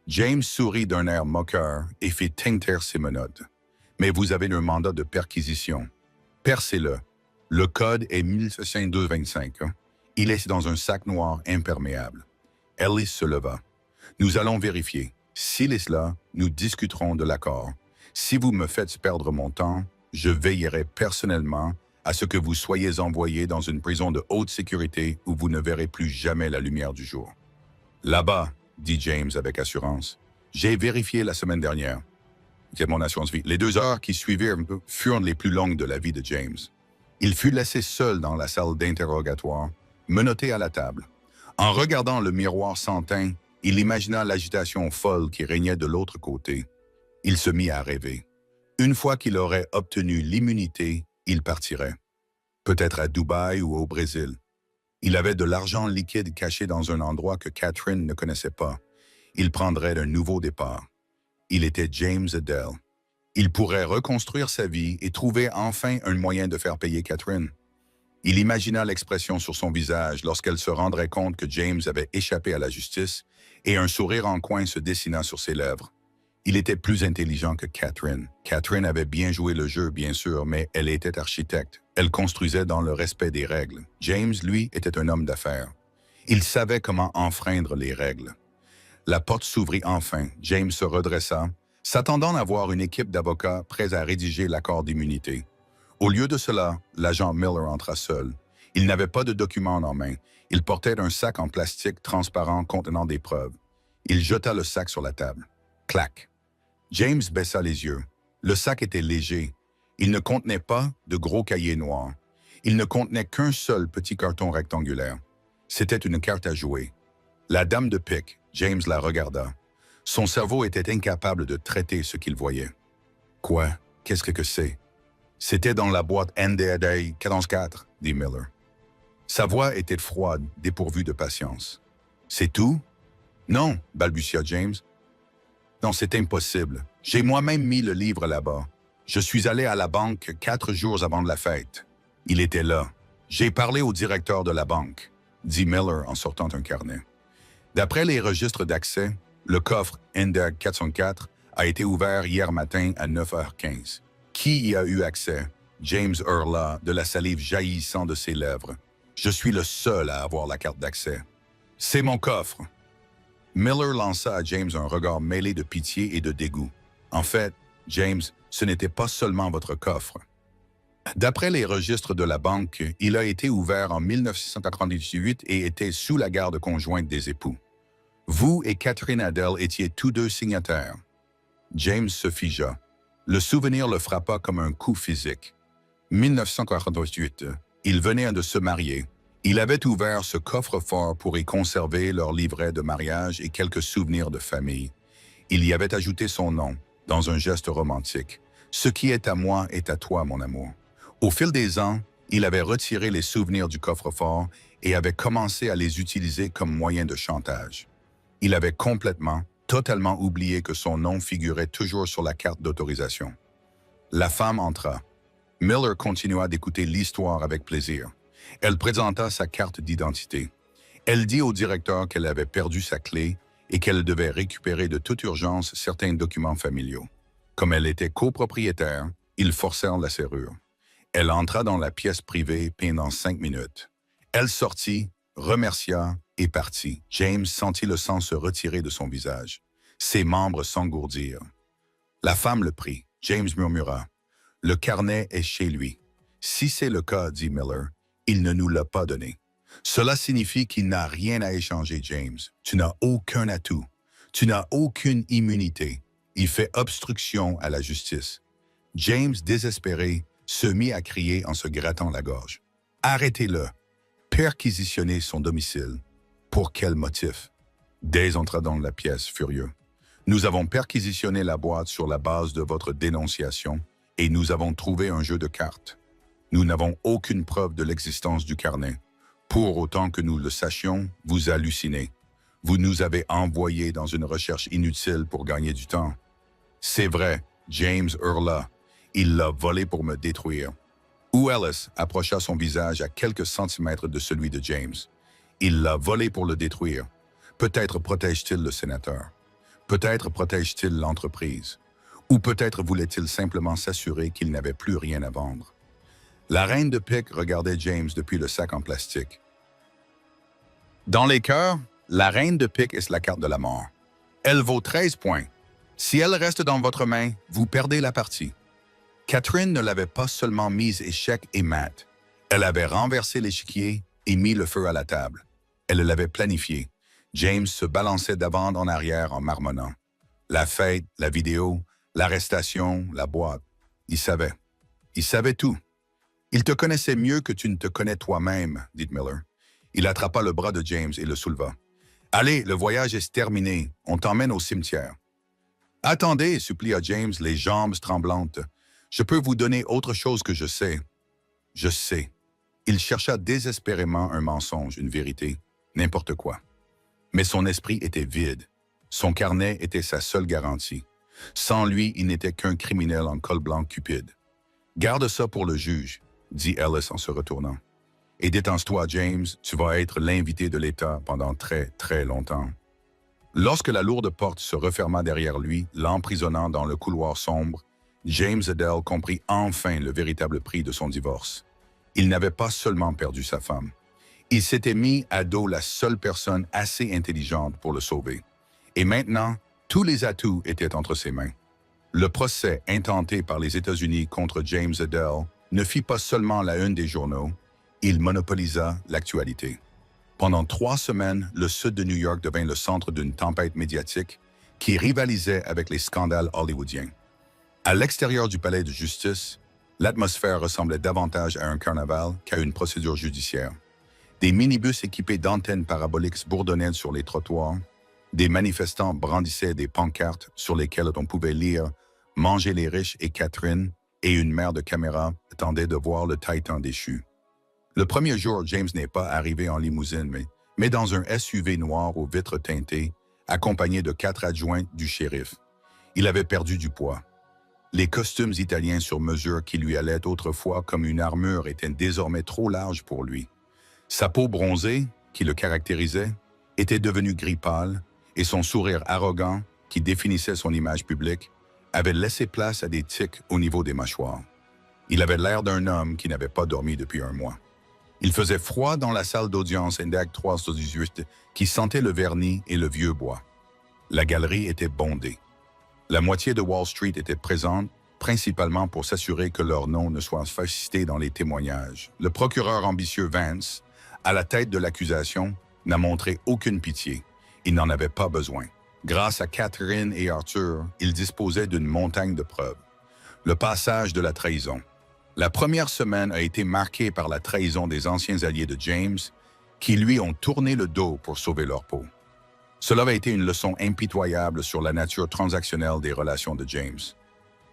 James sourit d'un air moqueur et fit tinter ses menottes. Mais vous avez un mandat de perquisition. Percez-le. Le code est 1525. Il est dans un sac noir imperméable. Ellis se leva. Nous allons vérifier. S'il est là, nous discuterons de l'accord. Si vous me faites perdre mon temps, je veillerai personnellement à ce que vous soyez envoyé dans une prison de haute sécurité où vous ne verrez plus jamais la lumière du jour. Là-bas, dit James avec assurance. J'ai vérifié la semaine dernière. C'est mon assurance vie. Les 2 heures qui suivirent furent les plus longues de la vie de James. Il fut laissé seul dans la salle d'interrogatoire, menotté à la table. En regardant le miroir sans teint, il imagina l'agitation folle qui régnait de l'autre côté. Il se mit à rêver. Une fois qu'il aurait obtenu l'immunité, il partirait. Peut-être à Dubaï ou au Brésil. Il avait de l'argent liquide caché dans un endroit que Catherine ne connaissait pas. Il prendrait un nouveau départ. Il était James Adele. Il pourrait reconstruire sa vie et trouver enfin un moyen de faire payer Catherine. Il imagina l'expression sur son visage lorsqu'elle se rendrait compte que James avait échappé à la justice et un sourire en coin se dessina sur ses lèvres. Il était plus intelligent que Catherine. Catherine avait bien joué le jeu, bien sûr, mais elle était architecte. Elle construisait dans le respect des règles. James, lui, était un homme d'affaires. Il savait comment enfreindre les règles. La porte s'ouvrit enfin. James se redressa, s'attendant à voir une équipe d'avocats prêts à rédiger l'accord d'immunité. Au lieu de cela, l'agent Miller entra seul. Il n'avait pas de documents en main. Il portait un sac en plastique transparent contenant des preuves. Il jeta le sac sur la table. Clac. James baissa les yeux. Le sac était léger. Il ne contenait pas de gros cahiers noirs. Il ne contenait qu'un seul petit carton rectangulaire. C'était une carte à jouer. La dame de pique, James la regarda. Son cerveau était incapable de traiter ce qu'il voyait. Quoi? Qu'est-ce que c'est? C'était dans la boîte NDAD 44, dit Miller. Sa voix était froide, dépourvue de patience. C'est tout? Non, balbutia James. Non, c'est impossible. J'ai moi-même mis le livre là-bas. Je suis allé à la banque 4 jours avant de la fête. Il était là. J'ai parlé au directeur de la banque, dit Miller en sortant un carnet. D'après les registres d'accès, le coffre NDAD 404 a été ouvert hier matin à 9h15. Qui y a eu accès? James hurla, de la salive jaillissant de ses lèvres. Je suis le seul à avoir la carte d'accès. C'est mon coffre. Miller lança à James un regard mêlé de pitié et de dégoût. En fait, James, ce n'était pas seulement votre coffre. D'après les registres de la banque, il a été ouvert en 1998 et était sous la garde conjointe des époux. Vous et Catherine Adele étiez tous 2 signataires. James se figea. Le souvenir le frappa comme un coup physique. 1948, ils venaient de se marier. Il avait ouvert ce coffre-fort pour y conserver leur livret de mariage et quelques souvenirs de famille. Il y avait ajouté son nom, dans un geste romantique. « Ce qui est à moi est à toi, mon amour ». Au fil des ans, il avait retiré les souvenirs du coffre-fort et avait commencé à les utiliser comme moyen de chantage. Il avait complètement, totalement oublié que son nom figurait toujours sur la carte d'autorisation. La femme entra. Miller continua d'écouter l'histoire avec plaisir. Elle présenta sa carte d'identité. Elle dit au directeur qu'elle avait perdu sa clé et qu'elle devait récupérer de toute urgence certains documents familiaux. Comme elle était copropriétaire, ils forcèrent la serrure. Elle entra dans la pièce privée pendant 5 minutes. Elle sortit, remercia et partit. James sentit le sang se retirer de son visage. Ses membres s'engourdirent. La femme le prit. James murmura. « Le carnet est chez lui. Si c'est le cas, dit Miller, il ne nous l'a pas donné. Cela signifie qu'il n'a rien à échanger, James. Tu n'as aucun atout. Tu n'as aucune immunité. Il fait obstruction à la justice. James, désespéré, se mit à crier en se grattant la gorge. Arrêtez-le. Perquisitionnez son domicile. Pour quel motif? Day entra dans la pièce, furieux. Nous avons perquisitionné la boîte sur la base de votre dénonciation et nous avons trouvé un jeu de cartes. Nous n'avons aucune preuve de l'existence du carnet. Pour autant que nous le sachions, vous hallucinez. Vous nous avez envoyés dans une recherche inutile pour gagner du temps. C'est vrai, James hurla. Il l'a volé pour me détruire. Ou Ellis approcha son visage à quelques centimètres de celui de James. Il l'a volé pour le détruire. Peut-être protège-t-il le sénateur. Peut-être protège-t-il l'entreprise. Ou peut-être voulait-il simplement s'assurer qu'il n'avait plus rien à vendre. La reine de pique regardait James depuis le sac en plastique. Dans les cœurs, la reine de pique est la carte de la mort. Elle vaut 13 points. Si elle reste dans votre main, vous perdez la partie. Catherine ne l'avait pas seulement mise échec et mat. Elle avait renversé l'échiquier et mis le feu à la table. Elle l'avait planifié. James se balançait d'avant en arrière en marmonnant. La fête, la vidéo, l'arrestation, la boîte. Il savait. Il savait tout. Il te connaissait mieux que tu ne te connais toi-même, dit Miller. Il attrapa le bras de James et le souleva. « Allez, le voyage est terminé. On t'emmène au cimetière. »« Attendez, supplia James, les jambes tremblantes. Je peux vous donner autre chose que je sais. »« Je sais. » Il chercha désespérément un mensonge, une vérité, n'importe quoi. Mais son esprit était vide. Son carnet était sa seule garantie. Sans lui, il n'était qu'un criminel en col blanc cupide. « Garde ça pour le juge, » dit Ellis en se retournant. « Et détends-toi, James, tu vas être l'invité de l'État pendant très, très longtemps. » Lorsque la lourde porte se referma derrière lui, l'emprisonnant dans le couloir sombre, James Adele comprit enfin le véritable prix de son divorce. Il n'avait pas seulement perdu sa femme. Il s'était mis à dos la seule personne assez intelligente pour le sauver. Et maintenant, tous les atouts étaient entre ses mains. Le procès intenté par les États-Unis contre James Adele ne fit pas seulement la une des journaux, il monopolisa l'actualité. Pendant 3 semaines, le sud de New York devint le centre d'une tempête médiatique qui rivalisait avec les scandales hollywoodiens. À l'extérieur du palais de justice, l'atmosphère ressemblait davantage à un carnaval qu'à une procédure judiciaire. Des minibus équipés d'antennes paraboliques bourdonnaient sur les trottoirs. Des manifestants brandissaient des pancartes sur lesquelles on pouvait lire « Manger les riches et Catherine » et une mère de caméra attendait de voir le Titan déchu. Le premier jour, James n'est pas arrivé en limousine, mais dans un SUV noir aux vitres teintées, accompagné de 4 adjoints du shérif. Il avait perdu du poids. Les costumes italiens sur mesure qui lui allaient autrefois comme une armure étaient désormais trop larges pour lui. Sa peau bronzée, qui le caractérisait, était devenue gris pâle, et son sourire arrogant, qui définissait son image publique, avait laissé place à des tics au niveau des mâchoires. Il avait l'air d'un homme qui n'avait pas dormi depuis 1 mois. Il faisait froid dans la salle d'audience Indac 318 qui sentait le vernis et le vieux bois. La galerie était bondée. La moitié de Wall Street était présente, principalement pour s'assurer que leur nom ne soit pas cité dans les témoignages. Le procureur ambitieux Vance, à la tête de l'accusation, n'a montré aucune pitié. Il n'en avait pas besoin. Grâce à Catherine et Arthur, il disposait d'une montagne de preuves. Le passage de la trahison. La première semaine a été marquée par la trahison des anciens alliés de James, qui lui ont tourné le dos pour sauver leur peau. Cela avait été une leçon impitoyable sur la nature transactionnelle des relations de James.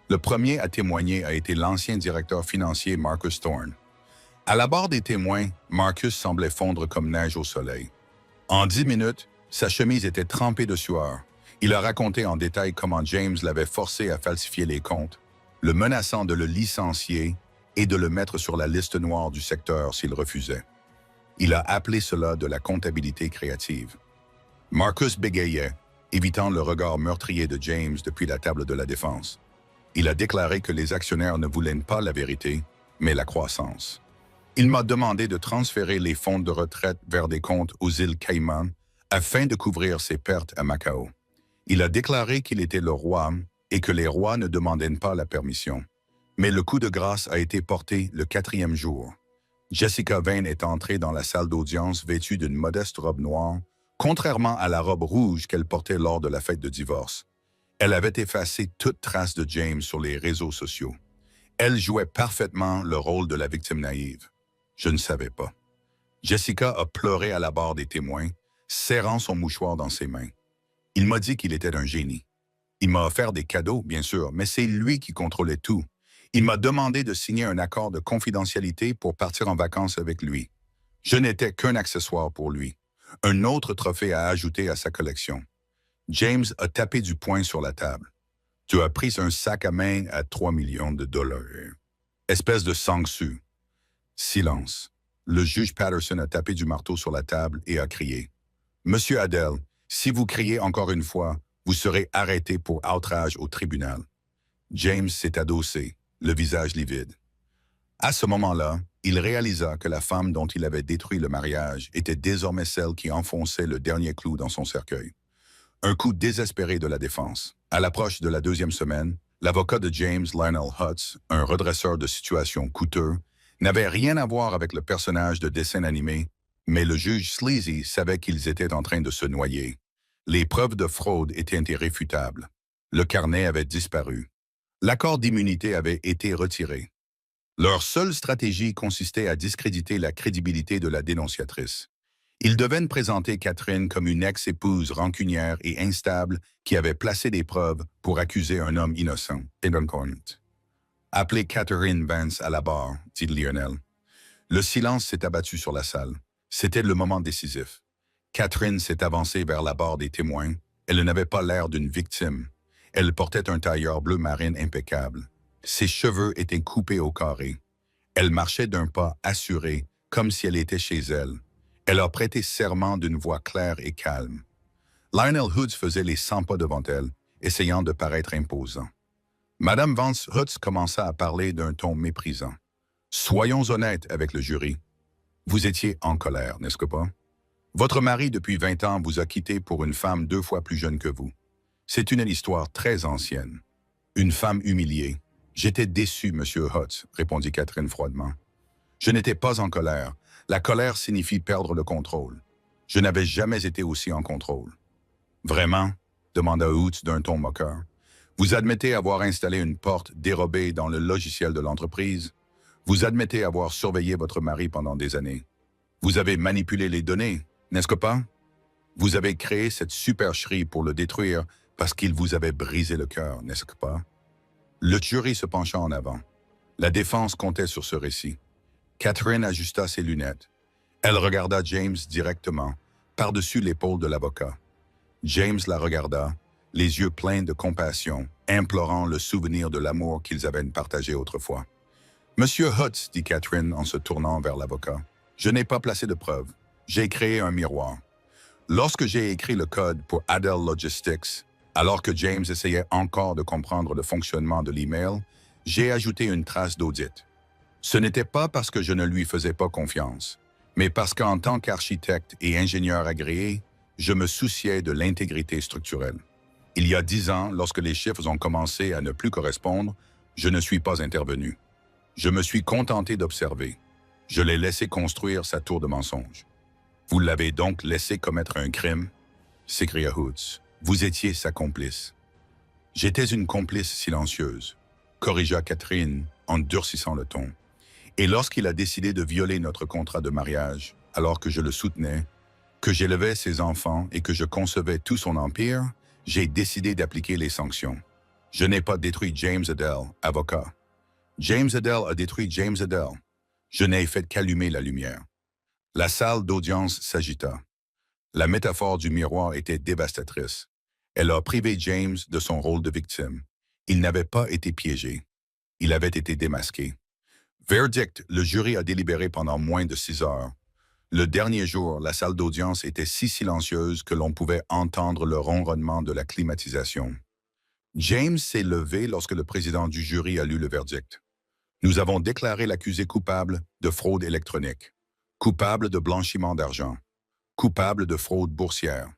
Le premier à témoigner a été l'ancien directeur financier Marcus Thorne. À la barre des témoins, Marcus semblait fondre comme neige au soleil. En 10 minutes, sa chemise était trempée de sueur. Il a raconté en détail comment James l'avait forcé à falsifier les comptes, le menaçant de le licencier et de le mettre sur la liste noire du secteur s'il refusait. Il a appelé cela de la comptabilité créative. Marcus bégayait, évitant le regard meurtrier de James depuis la table de la défense. Il a déclaré que les actionnaires ne voulaient pas la vérité, mais la croissance. Il m'a demandé de transférer les fonds de retraite vers des comptes aux îles Caïmans afin de couvrir ses pertes à Macao. Il a déclaré qu'il était le roi et que les rois ne demandaient pas la permission. Mais le coup de grâce a été porté le 4e jour. Jessica Vane est entrée dans la salle d'audience vêtue d'une modeste robe noire, contrairement à la robe rouge qu'elle portait lors de la fête de divorce. Elle avait effacé toute trace de James sur les réseaux sociaux. Elle jouait parfaitement le rôle de la victime naïve. Je ne savais pas. Jessica a pleuré à la barre des témoins, serrant son mouchoir dans ses mains. Il m'a dit qu'il était un génie. Il m'a offert des cadeaux, bien sûr, mais c'est lui qui contrôlait tout. Il m'a demandé de signer un accord de confidentialité pour partir en vacances avec lui. Je n'étais qu'un accessoire pour lui, un autre trophée à ajouter à sa collection. James a tapé du poing sur la table. Tu as pris un sac à main à 3 millions de dollars. Espèce de sanguessus. Silence. Le juge Patterson a tapé du marteau sur la table et a crié. Monsieur Adel, si vous criez encore une fois, vous serez arrêté pour outrage au tribunal. James s'est adossé, le visage livide. À ce moment-là, il réalisa que la femme dont il avait détruit le mariage était désormais celle qui enfonçait le dernier clou dans son cercueil. Un coup désespéré de la défense. À l'approche de la deuxième semaine, l'avocat de James, Lionel Hutz, un redresseur de situation coûteux, n'avait rien à voir avec le personnage de dessin animé, mais le juge Sleazy savait qu'ils étaient en train de se noyer. Les preuves de fraude étaient irréfutables. Le carnet avait disparu. L'accord d'immunité avait été retiré. Leur seule stratégie consistait à discréditer la crédibilité de la dénonciatrice. Ils devaient présenter Catherine comme une ex-épouse rancunière et instable qui avait placé des preuves pour accuser un homme innocent. Appelez Catherine Vance à la barre, dit Lionel. Le silence s'est abattu sur la salle. C'était le moment décisif. Catherine s'est avancée vers la barre des témoins. Elle n'avait pas l'air d'une victime. Elle portait un tailleur bleu marine impeccable. Ses cheveux étaient coupés au carré. Elle marchait d'un pas assuré, comme si elle était chez elle. Elle a prêté serment d'une voix claire et calme. Lionel Hutz faisait les 100 pas devant elle, essayant de paraître imposant. Madame Vance Hutz commença à parler d'un ton méprisant. « Soyons honnêtes avec le jury. Vous étiez en colère, n'est-ce pas? Votre mari, depuis 20 ans, vous a quitté pour une femme 2 fois plus jeune que vous. C'est une histoire très ancienne. Une femme humiliée. J'étais déçu, Monsieur Hutz, répondit Catherine froidement. Je n'étais pas en colère. La colère signifie perdre le contrôle. Je n'avais jamais été aussi en contrôle. Vraiment? Demanda Hutz d'un ton moqueur. Vous admettez avoir installé une porte dérobée dans le logiciel de l'entreprise? Vous admettez avoir surveillé votre mari pendant des années? Vous avez manipulé les données, n'est-ce pas? Vous avez créé cette supercherie pour le détruire parce qu'il vous avait brisé le cœur, n'est-ce pas? Le jury se pencha en avant. La défense comptait sur ce récit. Catherine ajusta ses lunettes. Elle regarda James directement, par-dessus l'épaule de l'avocat. James la regarda, les yeux pleins de compassion, implorant le souvenir de l'amour qu'ils avaient partagé autrefois. « Monsieur Hutz, dit Catherine en se tournant vers l'avocat, je n'ai pas placé de preuves. J'ai créé un miroir. Lorsque j'ai écrit le code pour Adel Logistics, alors que James essayait encore de comprendre le fonctionnement de l'email, j'ai ajouté une trace d'audit. Ce n'était pas parce que je ne lui faisais pas confiance, mais parce qu'en tant qu'architecte et ingénieur agréé, je me souciais de l'intégrité structurelle. Il y a 10 ans, lorsque les chiffres ont commencé à ne plus correspondre, je ne suis pas intervenu. Je me suis contenté d'observer. Je l'ai laissé construire sa tour de mensonges. Vous l'avez donc laissé commettre un crime? S'écria Hutz. Vous étiez sa complice. J'étais une complice silencieuse, corrigea Catherine en durcissant le ton. Et lorsqu'il a décidé de violer notre contrat de mariage, alors que je le soutenais, que j'élevais ses enfants et que je concevais tout son empire, j'ai décidé d'appliquer les sanctions. Je n'ai pas détruit James Adel, avocat. James Adel a détruit James Adel. Je n'ai fait qu'allumer la lumière. La salle d'audience s'agita. La métaphore du miroir était dévastatrice. Elle a privé James de son rôle de victime. Il n'avait pas été piégé. Il avait été démasqué. Verdict, le jury a délibéré pendant moins de 6 heures. Le dernier jour, la salle d'audience était si silencieuse que l'on pouvait entendre le ronronnement de la climatisation. James s'est levé lorsque le président du jury a lu le verdict. Nous avons déclaré l'accusé coupable de fraude électronique, coupable de blanchiment d'argent, coupable de fraude boursière,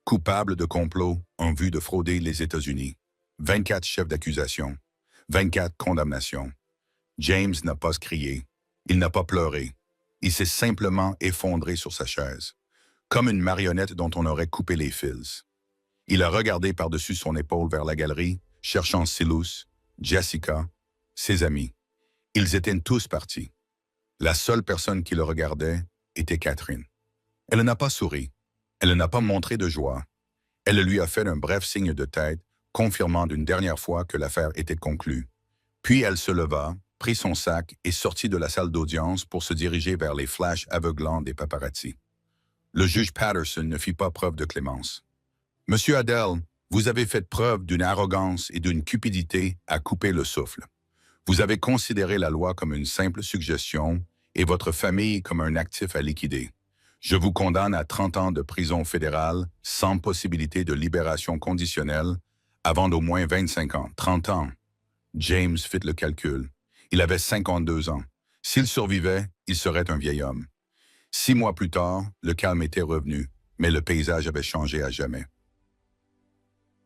coupable de complot en vue de frauder les États-Unis. 24 chefs d'accusation, 24 condamnations. James n'a pas crié, il n'a pas pleuré, Il s'est simplement effondré sur sa chaise, comme une marionnette dont on aurait coupé les fils. Il a regardé par-dessus son épaule vers la galerie, cherchant Silus, Jessica, ses amis. Ils étaient tous partis. La seule personne qui le regardait était Catherine. Elle n'a pas souri. Elle n'a pas montré de joie. Elle lui a fait un bref signe de tête, confirmant d'une dernière fois que l'affaire était conclue. Puis elle se leva, prit son sac et sortit de la salle d'audience pour se diriger vers les flashs aveuglants des paparazzi. Le juge Patterson ne fit pas preuve de clémence. « Monsieur Adele, vous avez fait preuve d'une arrogance et d'une cupidité à couper le souffle. Vous avez considéré la loi comme une simple suggestion et votre famille comme un actif à liquider. Je vous condamne à 30 ans de prison fédérale sans possibilité de libération conditionnelle avant d'au moins 25 ans. 30 ans. James fit le calcul. Il avait 52 ans. S'il survivait, il serait un vieil homme. 6 mois plus tard, le calme était revenu, mais le paysage avait changé à jamais.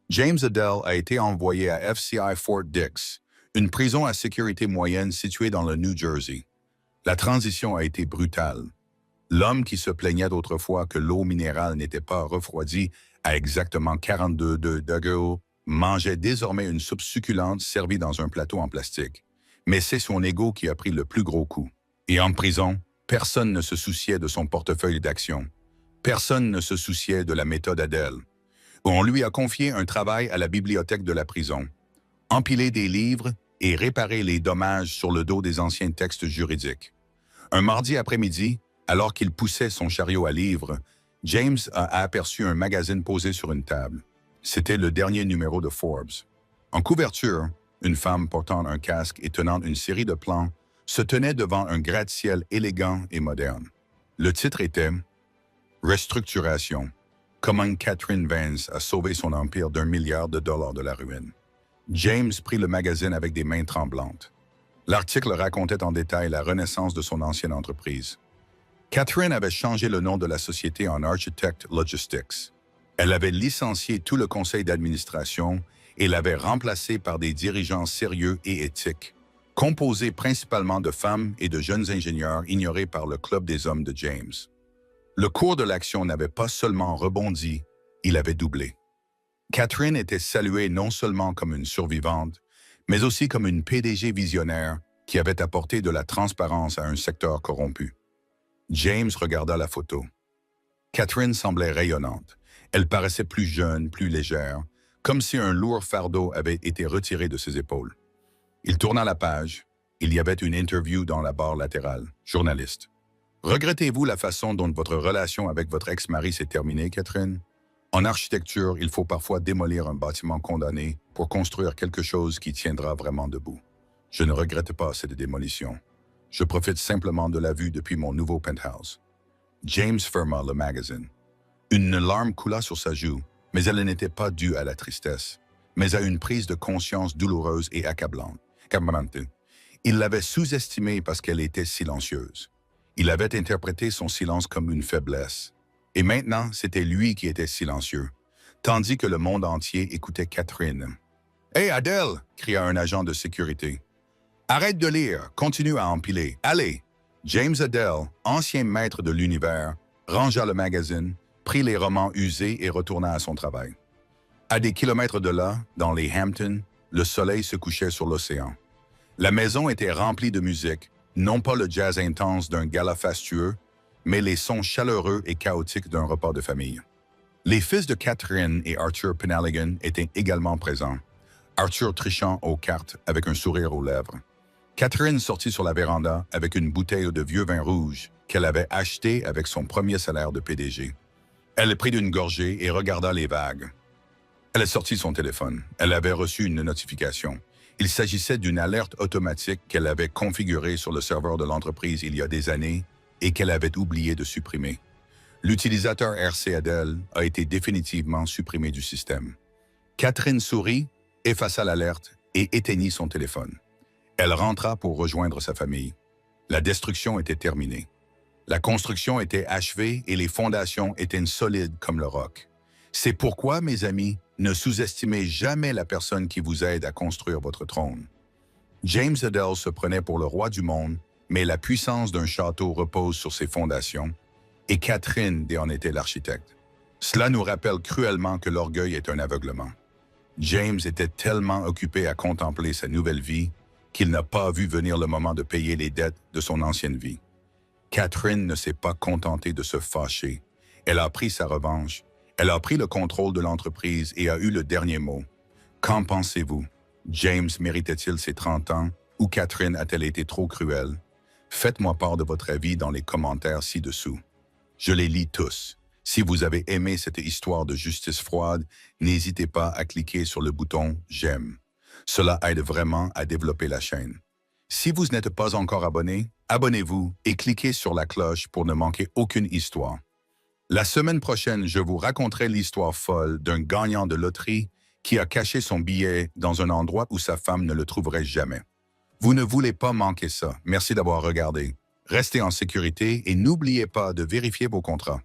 James Adele a été envoyé à FCI Fort Dix, une prison à sécurité moyenne située dans le New Jersey. La transition a été brutale. L'homme qui se plaignait d'autrefois que l'eau minérale n'était pas refroidie à exactement 42 degrés mangeait désormais une soupe succulente servie dans un plateau en plastique. Mais c'est son ego qui a pris le plus gros coup. Et en prison, personne ne se souciait de son portefeuille d'action. Personne ne se souciait de la méthode Adele. On lui a confié un travail à la bibliothèque de la prison. Empiler des livres et réparer les dommages sur le dos des anciens textes juridiques. Un mardi après-midi, alors qu'il poussait son chariot à livres, James a aperçu un magazine posé sur une table. C'était le dernier numéro de Forbes. En couverture, une femme portant un casque et tenant une série de plans se tenait devant un gratte-ciel élégant et moderne. Le titre était « Restructuration. Comment Catherine Vance a sauvé son empire d'1 milliard de dollars de la ruine ». James prit le magazine avec des mains tremblantes. L'article racontait en détail la renaissance de son ancienne entreprise. Catherine avait changé le nom de la société en Architect Logistics. Elle avait licencié tout le conseil d'administration et l'avait remplacé par des dirigeants sérieux et éthiques, composés principalement de femmes et de jeunes ingénieurs ignorés par le club des hommes de James. Le cours de l'action n'avait pas seulement rebondi, il avait doublé. Catherine était saluée non seulement comme une survivante, mais aussi comme une PDG visionnaire qui avait apporté de la transparence à un secteur corrompu. James regarda la photo. Catherine semblait rayonnante. Elle paraissait plus jeune, plus légère, comme si un lourd fardeau avait été retiré de ses épaules. Il tourna la page. Il y avait une interview dans la barre latérale. Journaliste. « Regrettez-vous la façon dont votre relation avec votre ex-mari s'est terminée, Catherine? En architecture, il faut parfois démolir un bâtiment condamné pour construire quelque chose qui tiendra vraiment debout. Je ne regrette pas cette démolition. Je profite simplement de la vue depuis mon nouveau penthouse. » James ferma le magazine. Une larme coula sur sa joue, mais elle n'était pas due à la tristesse, mais à une prise de conscience douloureuse et accablante. Il l'avait sous-estimée parce qu'elle était silencieuse. Il avait interprété son silence comme une faiblesse. Et maintenant, c'était lui qui était silencieux, tandis que le monde entier écoutait Catherine. « Hé, Adele !» cria un agent de sécurité. « Arrête de lire, continue à empiler. Allez !» James Adele, ancien maître de l'univers, rangea le magazine, prit les romans usés et retourna à son travail. À des kilomètres de là, dans les Hamptons, le soleil se couchait sur l'océan. La maison était remplie de musique, non pas le jazz intense d'un gala fastueux, mais les sons chaleureux et chaotiques d'un repas de famille. Les fils de Catherine et Arthur Penhaligon étaient également présents, Arthur trichant aux cartes avec un sourire aux lèvres. Catherine sortit sur la véranda avec une bouteille de vieux vin rouge qu'elle avait acheté avec son premier salaire de PDG. Elle prit une gorgée et regarda les vagues. Elle sortit son téléphone. Elle avait reçu une notification. Il s'agissait d'une alerte automatique qu'elle avait configurée sur le serveur de l'entreprise il y a des années et qu'elle avait oublié de supprimer. L'utilisateur RC Adele a été définitivement supprimé du système. Catherine sourit, effaça l'alerte et éteignit son téléphone. Elle rentra pour rejoindre sa famille. La destruction était terminée. La construction était achevée et les fondations étaient solides comme le roc. C'est pourquoi, mes amis, ne sous-estimez jamais la personne qui vous aide à construire votre trône. James Adele se prenait pour le roi du monde mais la puissance d'un château repose sur ses fondations, et Catherine en était l'architecte. Cela nous rappelle cruellement que l'orgueil est un aveuglement. James était tellement occupé à contempler sa nouvelle vie qu'il n'a pas vu venir le moment de payer les dettes de son ancienne vie. Catherine ne s'est pas contentée de se fâcher. Elle a pris sa revanche. Elle a pris le contrôle de l'entreprise et a eu le dernier mot. Qu'en pensez-vous? James méritait-il ses 30 ans ou Catherine a-t-elle été trop cruelle? Faites-moi part de votre avis dans les commentaires ci-dessous. Je les lis tous. Si vous avez aimé cette histoire de justice froide, n'hésitez pas à cliquer sur le bouton « J'aime ». Cela aide vraiment à développer la chaîne. Si vous n'êtes pas encore abonné, abonnez-vous et cliquez sur la cloche pour ne manquer aucune histoire. La semaine prochaine, je vous raconterai l'histoire folle d'un gagnant de loterie qui a caché son billet dans un endroit où sa femme ne le trouverait jamais. Vous ne voulez pas manquer ça. Merci d'avoir regardé. Restez en sécurité et n'oubliez pas de vérifier vos contrats.